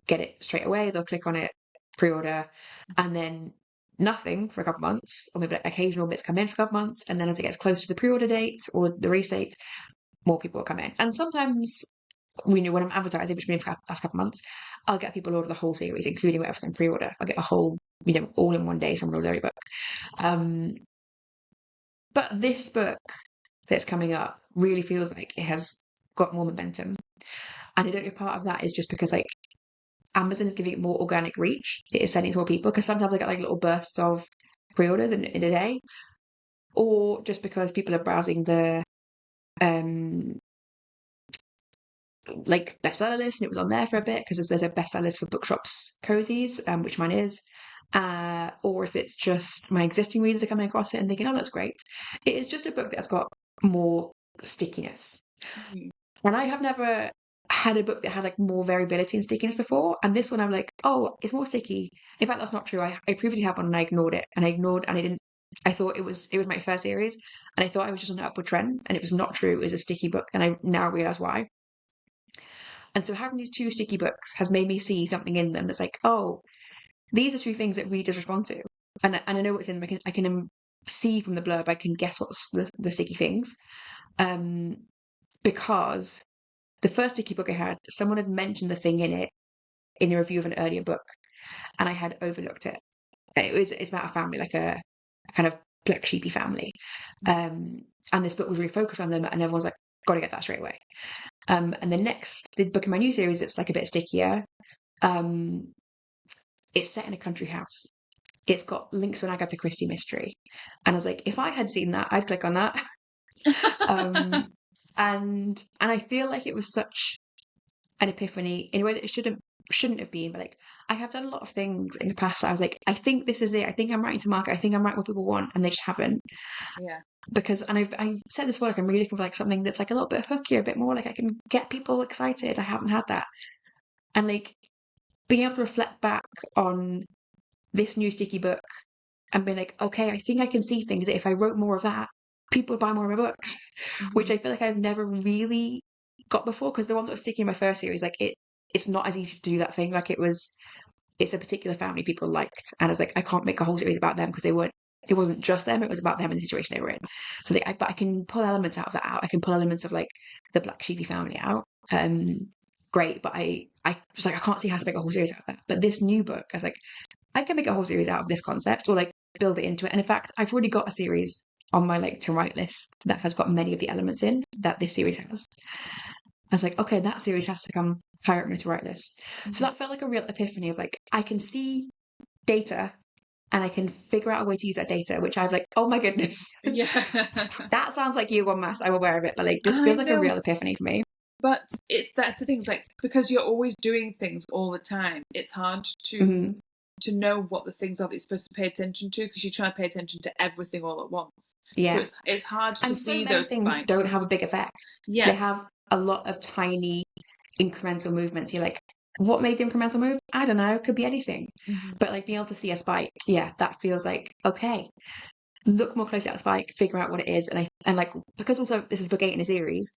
get it straight away. They'll click on it, pre-order, and then nothing for a couple months, or maybe like occasional bits come in for a couple months. And then as it gets close to the pre-order date or the release date, more people will come in. And sometimes, when I'm advertising, which means for the last couple of months, I'll get people order the whole series, including whatever's in pre-order. I'll get a whole, all in one day, someone order every book. But this book that's coming up really feels like it has got more momentum. And I don't know if part of that is just because like Amazon is giving it more organic reach. It is sending it to more people, because sometimes I get like little bursts of pre-orders in a day, or just because people are browsing the like bestseller list, and it was on there for a bit because there's a bestseller list for bookshops cozies, which mine is, or if it's just my existing readers are coming across it and thinking, oh, that's great. It is just a book that's got more stickiness. And I have never had a book that had like more variability and stickiness before, and this one I'm like, oh, it's more sticky. In fact, that's not true. I previously had one and I ignored it, and I thought it was my first series, and I thought I was just on an upward trend, and it was not true. It was a sticky book, and I now realize why. And so having these two sticky books has made me see something in them that's like, oh, these are two things that readers respond to. And I know what's in them. I can see from the blurb, I can guess what's the sticky things. Because the first sticky book I had, someone had mentioned the thing in it in a review of an earlier book, and I had overlooked it. It's about a family, like a kind of black sheepy family. And this book was really focused on them, and everyone's like, got to get that straight away. And the book in my new series, it's like a bit stickier. It's set in a country house. It's got links to an Agatha Christie mystery. And I was like, if I had seen that, I'd click on that. And I feel like it was such an epiphany in a way that it shouldn't have been. But like, I have done a lot of things in the past that I was like, I think this is it. I think I'm writing to market. I think I'm writing what people want, and they just haven't. Yeah. Because, and I've said this before, like, I'm really looking for like something that's like a little bit hookier, a bit more like I can get people excited. I haven't had that. And like being able to reflect back on this new sticky book and being like, okay, I think I can see things that if I wrote more of that, people buy more of my books, which I feel like I've never really got before, because the one that was sticking in my first series, like it's not as easy to do that thing. Like it's a particular family people liked, and I was like, I can't make a whole series about them because it wasn't just them, it was about them and the situation they were in. So but I can pull elements out of that out. I can pull elements of like the Black Sheepy family out. Great, but I was like, I can't see how to make a whole series out of that. But this new book, I was like, I can make a whole series out of this concept, or like build it into it. And in fact, I've already got a series on my like to write list that has got many of the elements in that this series has. I was like, okay, that series has to come higher up my to write list. So that felt like a real epiphany of like, I can see data and I can figure out a way to use that data, which I've like, oh my goodness. Yeah. That sounds like year one maths. I'm aware of it, but like this feels like a real epiphany for me. But that's the thing, it's like, because you're always doing things all the time, it's hard to know what the things are that you're supposed to pay attention to, because you're trying to pay attention to everything all at once. Yeah. So it's hard to see so those things spikes. Don't have a big effect. Yeah. They have a lot of tiny incremental movements. You're like, what made the incremental move? I don't know. It could be anything. But like being able to see a spike, yeah, that feels like, okay, look more closely at the spike, figure out what it is. And like, because also this is book 8 in a series,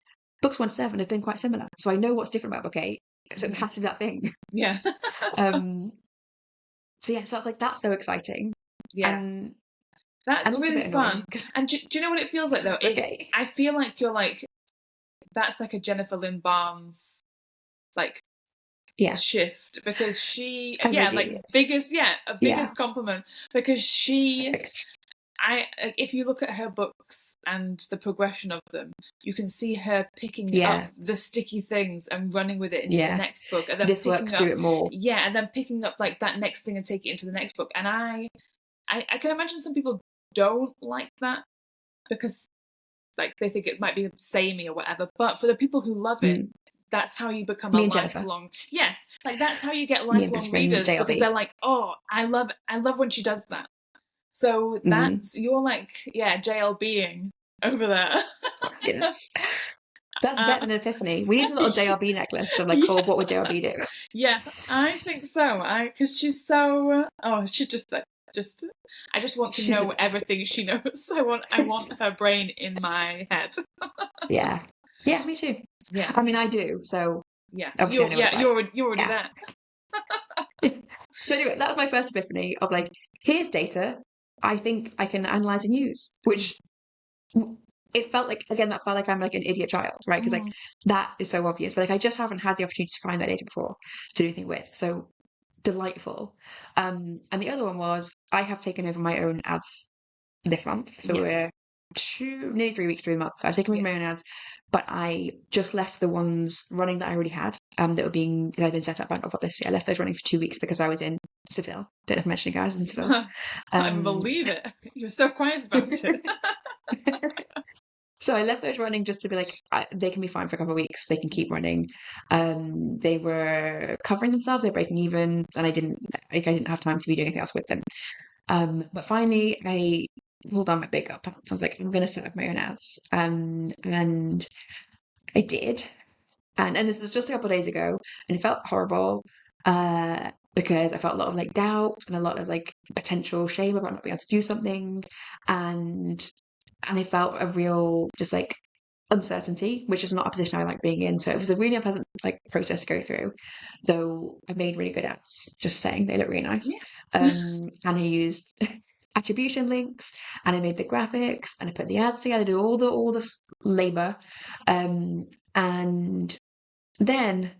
books 1 to 7 have been quite similar. So I know what's different about book 8. So it has to be that thing. Yeah. So yeah, so that's so exciting. Yeah. And that's really fun. And do you know what it feels like though? I feel like you're like, that's like a Jennifer Lynn Barnes like shift, because she biggest compliment, because if you look at her books and the progression of them, you can see her picking up the sticky things and running with it into the next book, and then this works, do it more. Yeah, and then picking up like that next thing and take it into the next book. And I can imagine some people don't like that because like they think it might be samey or whatever. But for the people who love it, that's how you become a lifelong. Yes, like that's how you get lifelong readers, because they're like, oh, I love when she does that. So that's you're like, JLBing over there. Yes. That's better than an epiphany. We need a little JLB necklace of like, oh, what would JLB do? Yeah, I think so. Because she's so. She just I just want to know everything she knows. I want her brain in my head. Yeah, me too. Yeah, I mean, I do. So yeah, you're already there. So anyway, that was my first epiphany of like, here's data I think I can analyze and use, which it felt like, again, that felt like I'm like an idiot child, right? Because like that is so obvious. Like I just haven't had the opportunity to find that data before to do anything with. So delightful. And the other one was, I have taken over my own ads this month. So we're nearly 3 weeks through the month. I've taken over my own ads, but I just left the ones running that I already had, that had been set up by Novel Publicity. I left those running for 2 weeks because I was in Seville. Don't know if I mentioned it, guys, in Seville. I believe it. You're so quiet about it. So I left those running just to be like, they can be fine for a couple of weeks. They can keep running. They were covering themselves. They're breaking even, and I didn't have time to be doing anything else with them. But finally, I pulled on my big up pants. I was like, I'm going to set up my own ads, and I did. And this was just a couple of days ago, and it felt horrible because I felt a lot of like doubt and a lot of like potential shame about not being able to do something, and I felt a real just like uncertainty, which is not a position I like being in. So it was a really unpleasant like process to go through, though I made really good ads, just saying, they look really nice. And I used attribution links, and I made the graphics, and I put the ads together, I did all the labor, and then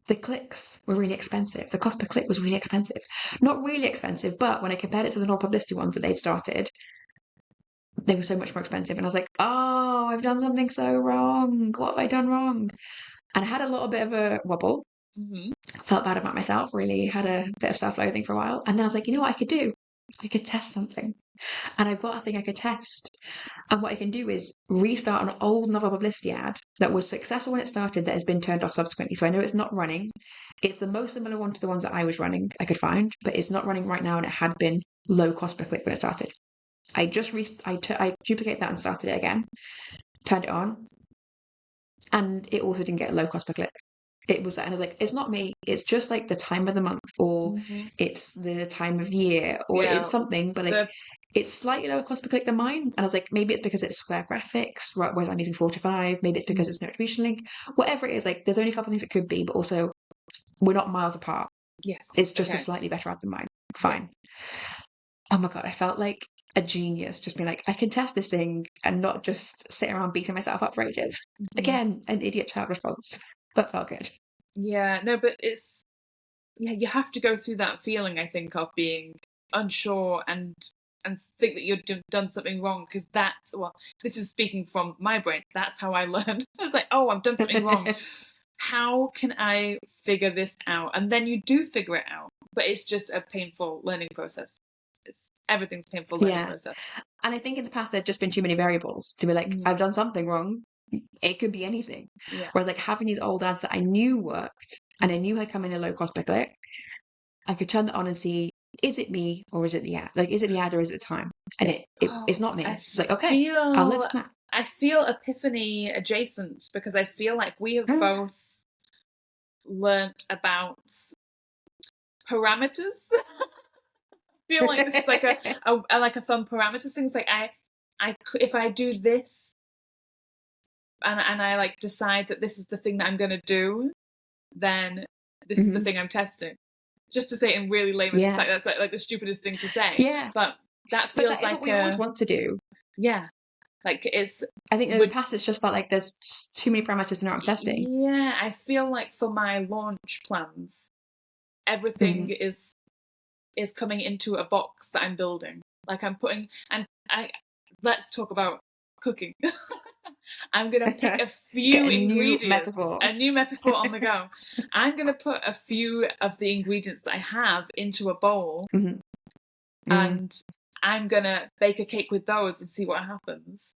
the clicks were really expensive. The cost per click was really expensive. Not really expensive, but when I compared it to the non-publicity ones that they'd started, they were so much more expensive. And I was like, oh, I've done something so wrong. What have I done wrong? And I had a little bit of a wobble. Felt bad about myself, really. Had a bit of self-loathing for a while. And then I was like, you know what I could do? I could test something. And I've got a thing I could test. And what I can do is restart an old Novel Publicity ad that was successful when it started, that has been turned off subsequently. So I know it's not running. It's the most similar one to the ones that I was running I could find, but it's not running right now, and it had been low cost per click when it started. I just I duplicated that and started it again, turned it on, and it also didn't get low cost per click. It was, and I was like, it's not me, it's just like the time of the month, or it's the time of year, or it's something, but like it's slightly lower cost per click than mine. And I was like, maybe it's because it's Square Graphics, right, whereas I'm using 4 to 5. Maybe it's because it's no attribution link. Whatever it is, like, there's only a couple of things it could be, but also we're not miles apart. Yes. It's just a slightly better ad than mine. Fine. Oh my God, I felt like a genius just being like, I can test this thing and not just sit around beating myself up for ages. Again, an idiot child response. That felt good. Yeah, no, but it's, you have to go through that feeling, I think, of being unsure and think that you've done something wrong, because that's, well, this is speaking from my brain. That's how I learned. I was like, oh, I've done something wrong. How can I figure this out? And then you do figure it out, but it's just a painful learning process. Everything's painful learning process. And I think in the past there'd just been too many variables to be like, I've done something wrong. It could be anything. Whereas like having these old ads that I knew worked and I knew I'd come in a low cost per click, I could turn that on and see, is it me or is it the ad? Like, is it the ad or is it the time? And it's not me. It's like, okay, I'll live with that. I feel epiphany adjacent, because I feel like we have both learnt about parameters. I feel like this is like a fun parameters thing. It's like if I do this and I like decide that this is the thing that I'm going to do, then this is the thing I'm testing. Just to say it in really layman's, that's like the stupidest thing to say. Yeah, but that feels like what we always want to do. Yeah, like it's. I think in the past it's just felt like there's too many parameters to know what I'm testing. Yeah, I feel like for my launch plans, everything is coming into a box that I'm building. Like I'm putting, and let's talk about cooking. I'm going to pick a few ingredients. A new metaphor on the go. I'm going to put a few of the ingredients that I have into a bowl, and I'm going to bake a cake with those and see what happens.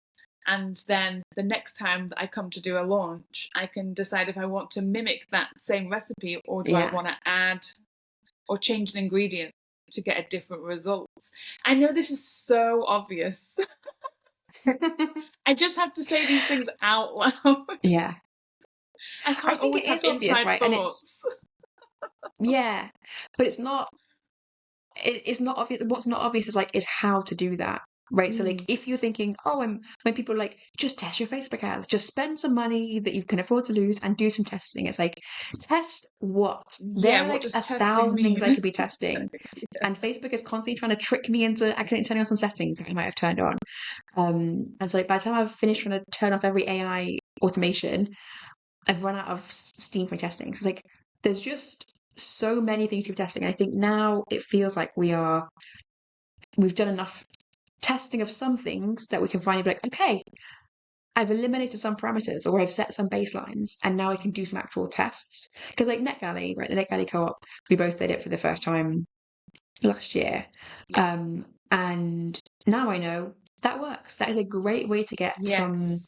And then the next time that I come to do a launch, I can decide if I want to mimic that same recipe, or do I want to add or change an ingredient to get a different result. I know this is so obvious. I just have to say these things out loud. Yeah. I can't always have inside thoughts. And it's, yeah, but it's not obvious. What's not obvious is how to do that. Right. So like if you're thinking, when people are like, just test your Facebook ads, just spend some money that you can afford to lose and do some testing. It's like, test what? There are like 1,000 things I could be testing. And Facebook is constantly trying to trick me into accidentally turning on some settings that I might have turned on. And so like by the time I've finished trying to turn off every AI automation, I've run out of steam for testing. So it's like, there's just so many things to be testing. I think now it feels like we've done enough testing of some things that we can finally be like, okay, I've eliminated some parameters or I've set some baselines and now I can do some actual tests. Because like NetGalley, right, the NetGalley co-op, we both did it for the first time last year. And now I know that works. That is a great way to get some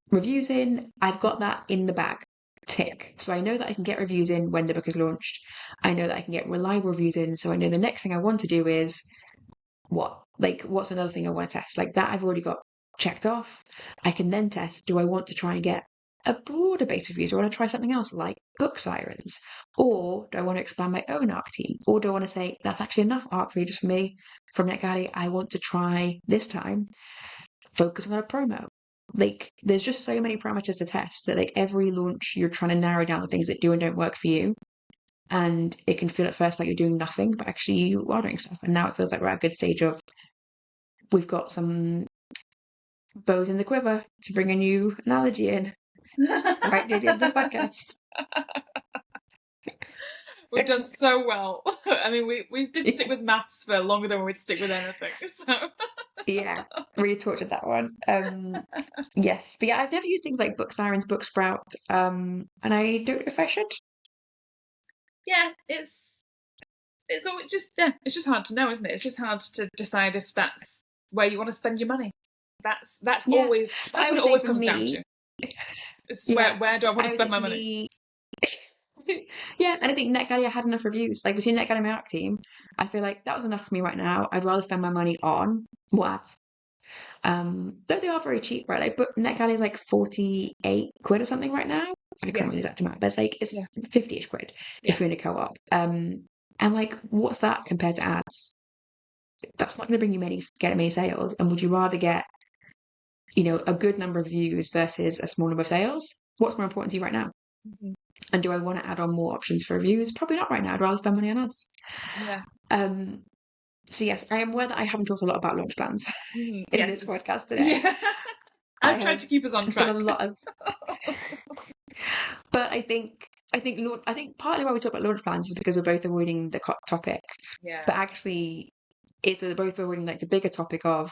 reviews in. I've got that in the bag. Tick. So I know that I can get reviews in when the book is launched. I know that I can get reliable reviews in. So I know the next thing I want to do is what's another thing I want to test? Like that I've already got checked off. I can then test, do I want to try and get a broader base of reviews? Do I want to try something else like book sirens? Or do I want to expand my own ARC team? Or do I want to say, that's actually enough ARC readers for me from NetGalley. I want to try this time, focus on a promo. Like there's just so many parameters to test that like every launch you're trying to narrow down the things that do and don't work for you. And it can feel at first like you're doing nothing, but actually you are doing stuff. And now it feels like we're at a good stage of we've got some bows in the quiver, to bring a new analogy in. Right near the end of the podcast. We've done so well. I mean, we did stick with maths for longer than we'd stick with anything. So yeah, really tortured that one. Yes, but yeah, I've never used things like Book Sirens, Book Sprout, and I don't know if I should. Yeah, it's always it's just hard to know, isn't it? It's just hard to decide if that's where you want to spend your money. That's always what it always comes down to. It's where do I want to spend my money? Yeah, and I think NetGalley, I had enough reviews. Like between NetGalley and my ARC team, I feel like that was enough for me right now. I'd rather spend my money on more ads. Though they are very cheap, right? Like, but NetGalley is like 48 quid or something right now. I can't remember the exact amount, but it's like 50-ish quid if you're in a co-op. And like, what's that compared to ads? that's not going to bring you get many sales. And would you rather get, a good number of views versus a small number of sales? What's more important to you right now? Mhm. And do I want to add on more options for reviews? Probably not right now. I'd rather spend money on ads. Yeah. So yes, I am aware that I haven't talked a lot about launch plans in Yes. this podcast today. Yeah. I've tried to keep us on track. Done a lot of, but I think partly why we talk about launch plans is because we're both avoiding the topic. Yeah. But actually, we're both avoiding like the bigger topic of.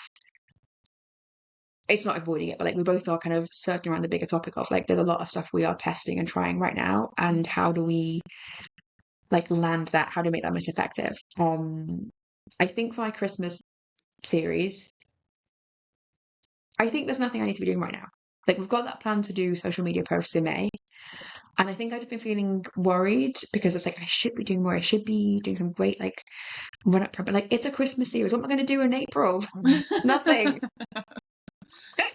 It's not avoiding it, but like we both are kind of circling around the bigger topic of like there's a lot of stuff we are testing and trying right now, and how do we like land that? How do we make that most effective? I think for my Christmas series, I think there's nothing I need to be doing right now. Like we've got that plan to do social media posts in May. And I think I've just been feeling worried because it's like I should be doing more. I should be doing some great like run up, but like it's a Christmas series. What am I going to do in April? Nothing.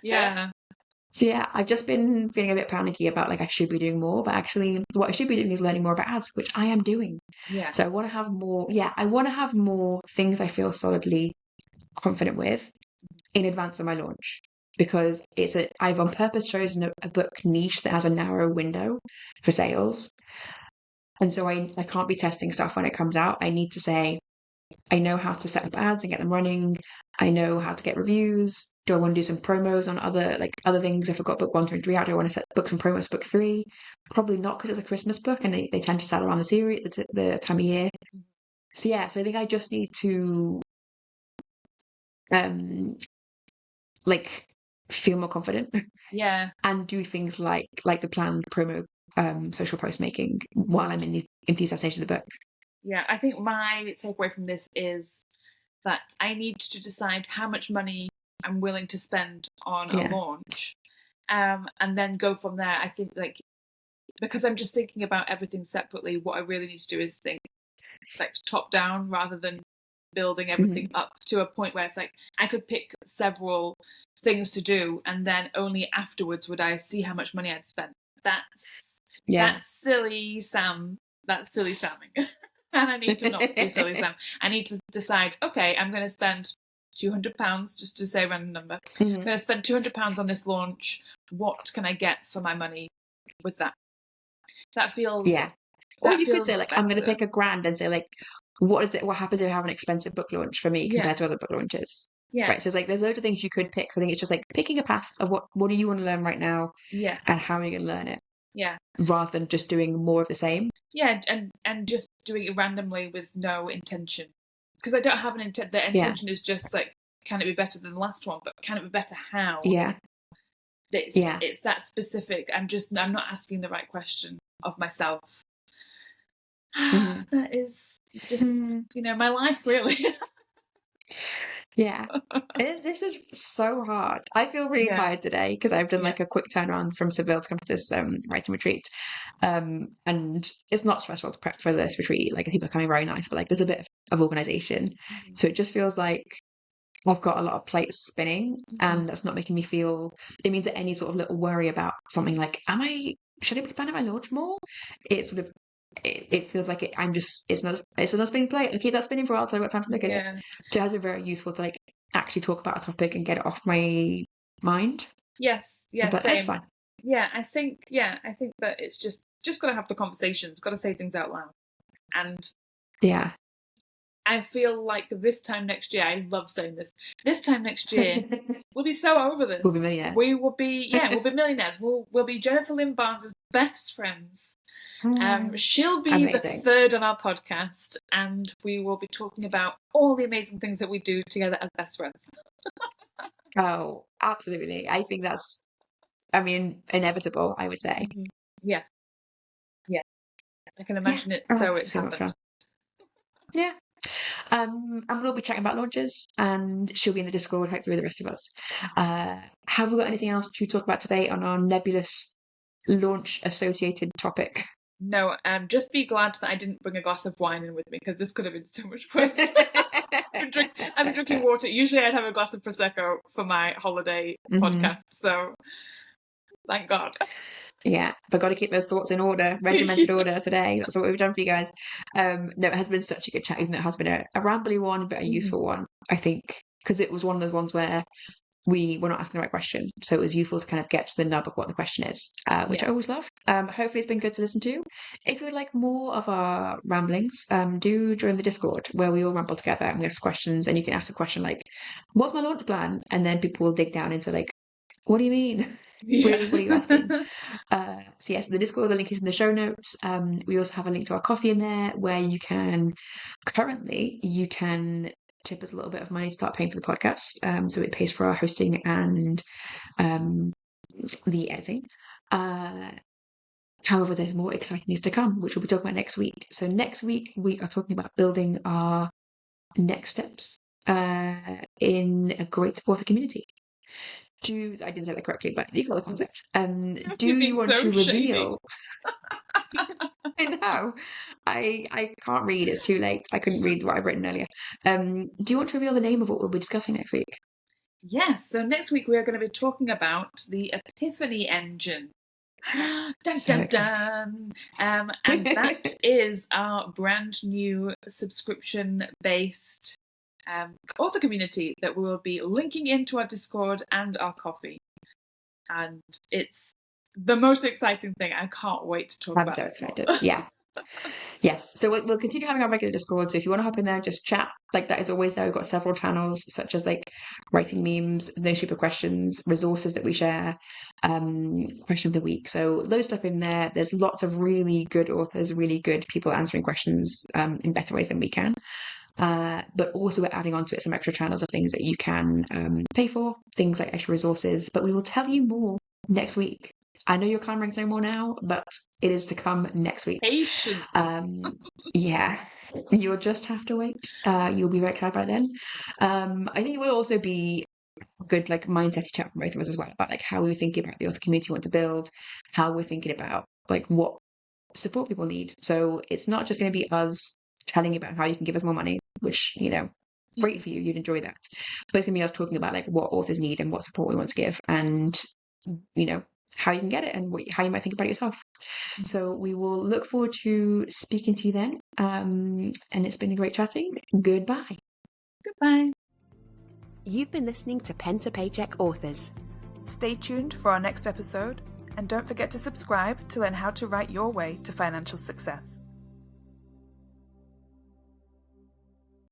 Yeah. So yeah, I've just been feeling a bit panicky about like I should be doing more, but actually what I should be doing is learning more about ads, which I am doing. Yeah. So I want to have more. Yeah, I want to have more things I feel solidly confident with in advance of my launch, because I've on purpose chosen a book niche that has a narrow window for sales. And so I can't be testing stuff when it comes out. I need to say, I know how to set up ads and get them running. I know how to get reviews. Do I want to do some promos on other things? If I've got book 1, 2, and 3 out, do I want to set book some promos for book 3? Probably not, because it's a Christmas book and they tend to sell around the series, the time of year. So yeah, so I think I just need to like feel more confident. Yeah. And do things like the planned promo social post making while I'm in the enthusiast stage of the book. Yeah, I think my takeaway from this is that I need to decide how much money I'm willing to spend on a launch, and then go from there. I think like, because I'm just thinking about everything separately, what I really need to do is think like top down rather than building everything up to a point where it's like I could pick several things to do and then only afterwards would I see how much money I'd spent. That's silly Sam. That's silly Samming. And I need to not be silly Sam. I need to decide, okay, I'm going to spend £200, just to say a random number. I'm going to spend £200 on this launch. What can I get for my money with that? That feels... Yeah. Or you could say, like, better. I'm going to pick £1,000 and say, like, what happens if I have an expensive book launch for me compared to other book launches? Yeah. Right. So it's like there's loads of things you could pick. So I think it's just like picking a path of what do you want to learn right now? Yes. And how are you going to learn it? Yeah. Rather than just doing more of the same. Yeah, and just doing it randomly with no intention. Because I don't have an intent. The intention is just like, can it be better than the last one? But can it be better how? Yeah. It's that specific. I'm not asking the right question of myself. That is just, my life, really. Yeah. This is so hard. I feel really tired today because I've done like a quick turnaround from Seville to come to this writing retreat. And it's not stressful to prep for this retreat. Like people are coming very nice, but like there's a bit of organization. So it just feels like I've got a lot of plates spinning, and that's not making me feel, it means that any sort of little worry about something like, should I be planning my launch more? It's sort of, it feels like it's another spinning plate. I keep that spinning for a while until I've got time to look at it. So it has been very useful to like actually talk about a topic and get it off my mind. Yes. Yeah. But that's fine. Yeah. I think that it's just got to have the conversations, got to say things out loud. And yeah, I feel like this time next year, I love saying this time next year, we'll be so over this. We'll be millionaires. We'll be millionaires. We'll be Jennifer Lynn Barnes' best friends. She'll be amazing. The third on our podcast, and we will be talking about all the amazing things that we do together as best friends. Oh, absolutely. I think that's, inevitable, I would say. Yeah. Yeah. I can imagine it. So it's so much fun. Yeah. And we'll be chatting about launches, and she'll be in the Discord, hopefully with the rest of us. Have we got anything else to talk about today on our nebulous launch associated topic? No, just be glad that I didn't bring a glass of wine in with me, because this could have been so much worse. I'm drinking water. Usually I'd have a glass of Prosecco for my holiday podcast, so thank God. Yeah, but got to keep those thoughts in order, regimented order today. That's what we've done for you guys. No, it has been such a good chat, even though it has been a rambly one, but a useful one, I think, because it was one of those ones where we were not asking the right question. So it was useful to kind of get to the nub of what the question is, which I always love. Hopefully it's been good to listen to. If you would like more of our ramblings, do join the Discord where we all ramble together and we ask questions, and you can ask a question like, what's my launch plan? And then people will dig down into like, what do you mean? What are you asking? So yes, the Discord, the link is in the show notes. We also have a link to our Coffee in there where you can tip us a little bit of money to start paying for the podcast. So it pays for our hosting and the editing. However, there's more exciting things to come, which we'll be talking about next week. So next week we are talking about building our next steps in a great author community. I didn't say that correctly, but you got the concept. Do you want to reveal? I know. I can't read. It's too late. I couldn't read what I've written earlier. Do you want to reveal the name of what we'll be discussing next week? Yes. So next week we are going to be talking about the Epiphany Engine. Dun, dun, dun. And that is our brand new subscription-based author community that we will be linking into our Discord and our Coffee. And it's the most exciting thing. I can't wait to talk about it. I'm so excited. Yeah. Yes. So we'll continue having our regular Discord. So if you want to hop in there, just chat. Like that is always there. We've got several channels such as like writing memes, no super questions, resources that we share, question of the week. So loads of stuff in there. There's lots of really good authors, really good people answering questions in better ways than we can. But also we're adding onto it some extra channels of things that you can pay for, things like extra resources. But we will tell you more next week. I know you're clamoring to know more now, but it is to come next week. Patience. Yeah, you'll just have to wait. You'll be very excited by then. I think it will also be a good like mindset chat from both of us as well about like how we're thinking about the author community we want to build, how we're thinking about like what support people need. So it's not just going to be us telling you about how you can give us more money, which, you know, great for you, you'd enjoy that. But it's going to be us talking about like what authors need and what support we want to give and, you know, how you can get it and how you might think about it yourself. So we will look forward to speaking to you then. And it's been a great chatting. Goodbye. Goodbye. You've been listening to Pen to Paycheck Authors. Stay tuned for our next episode, and don't forget to subscribe to learn how to write your way to financial success.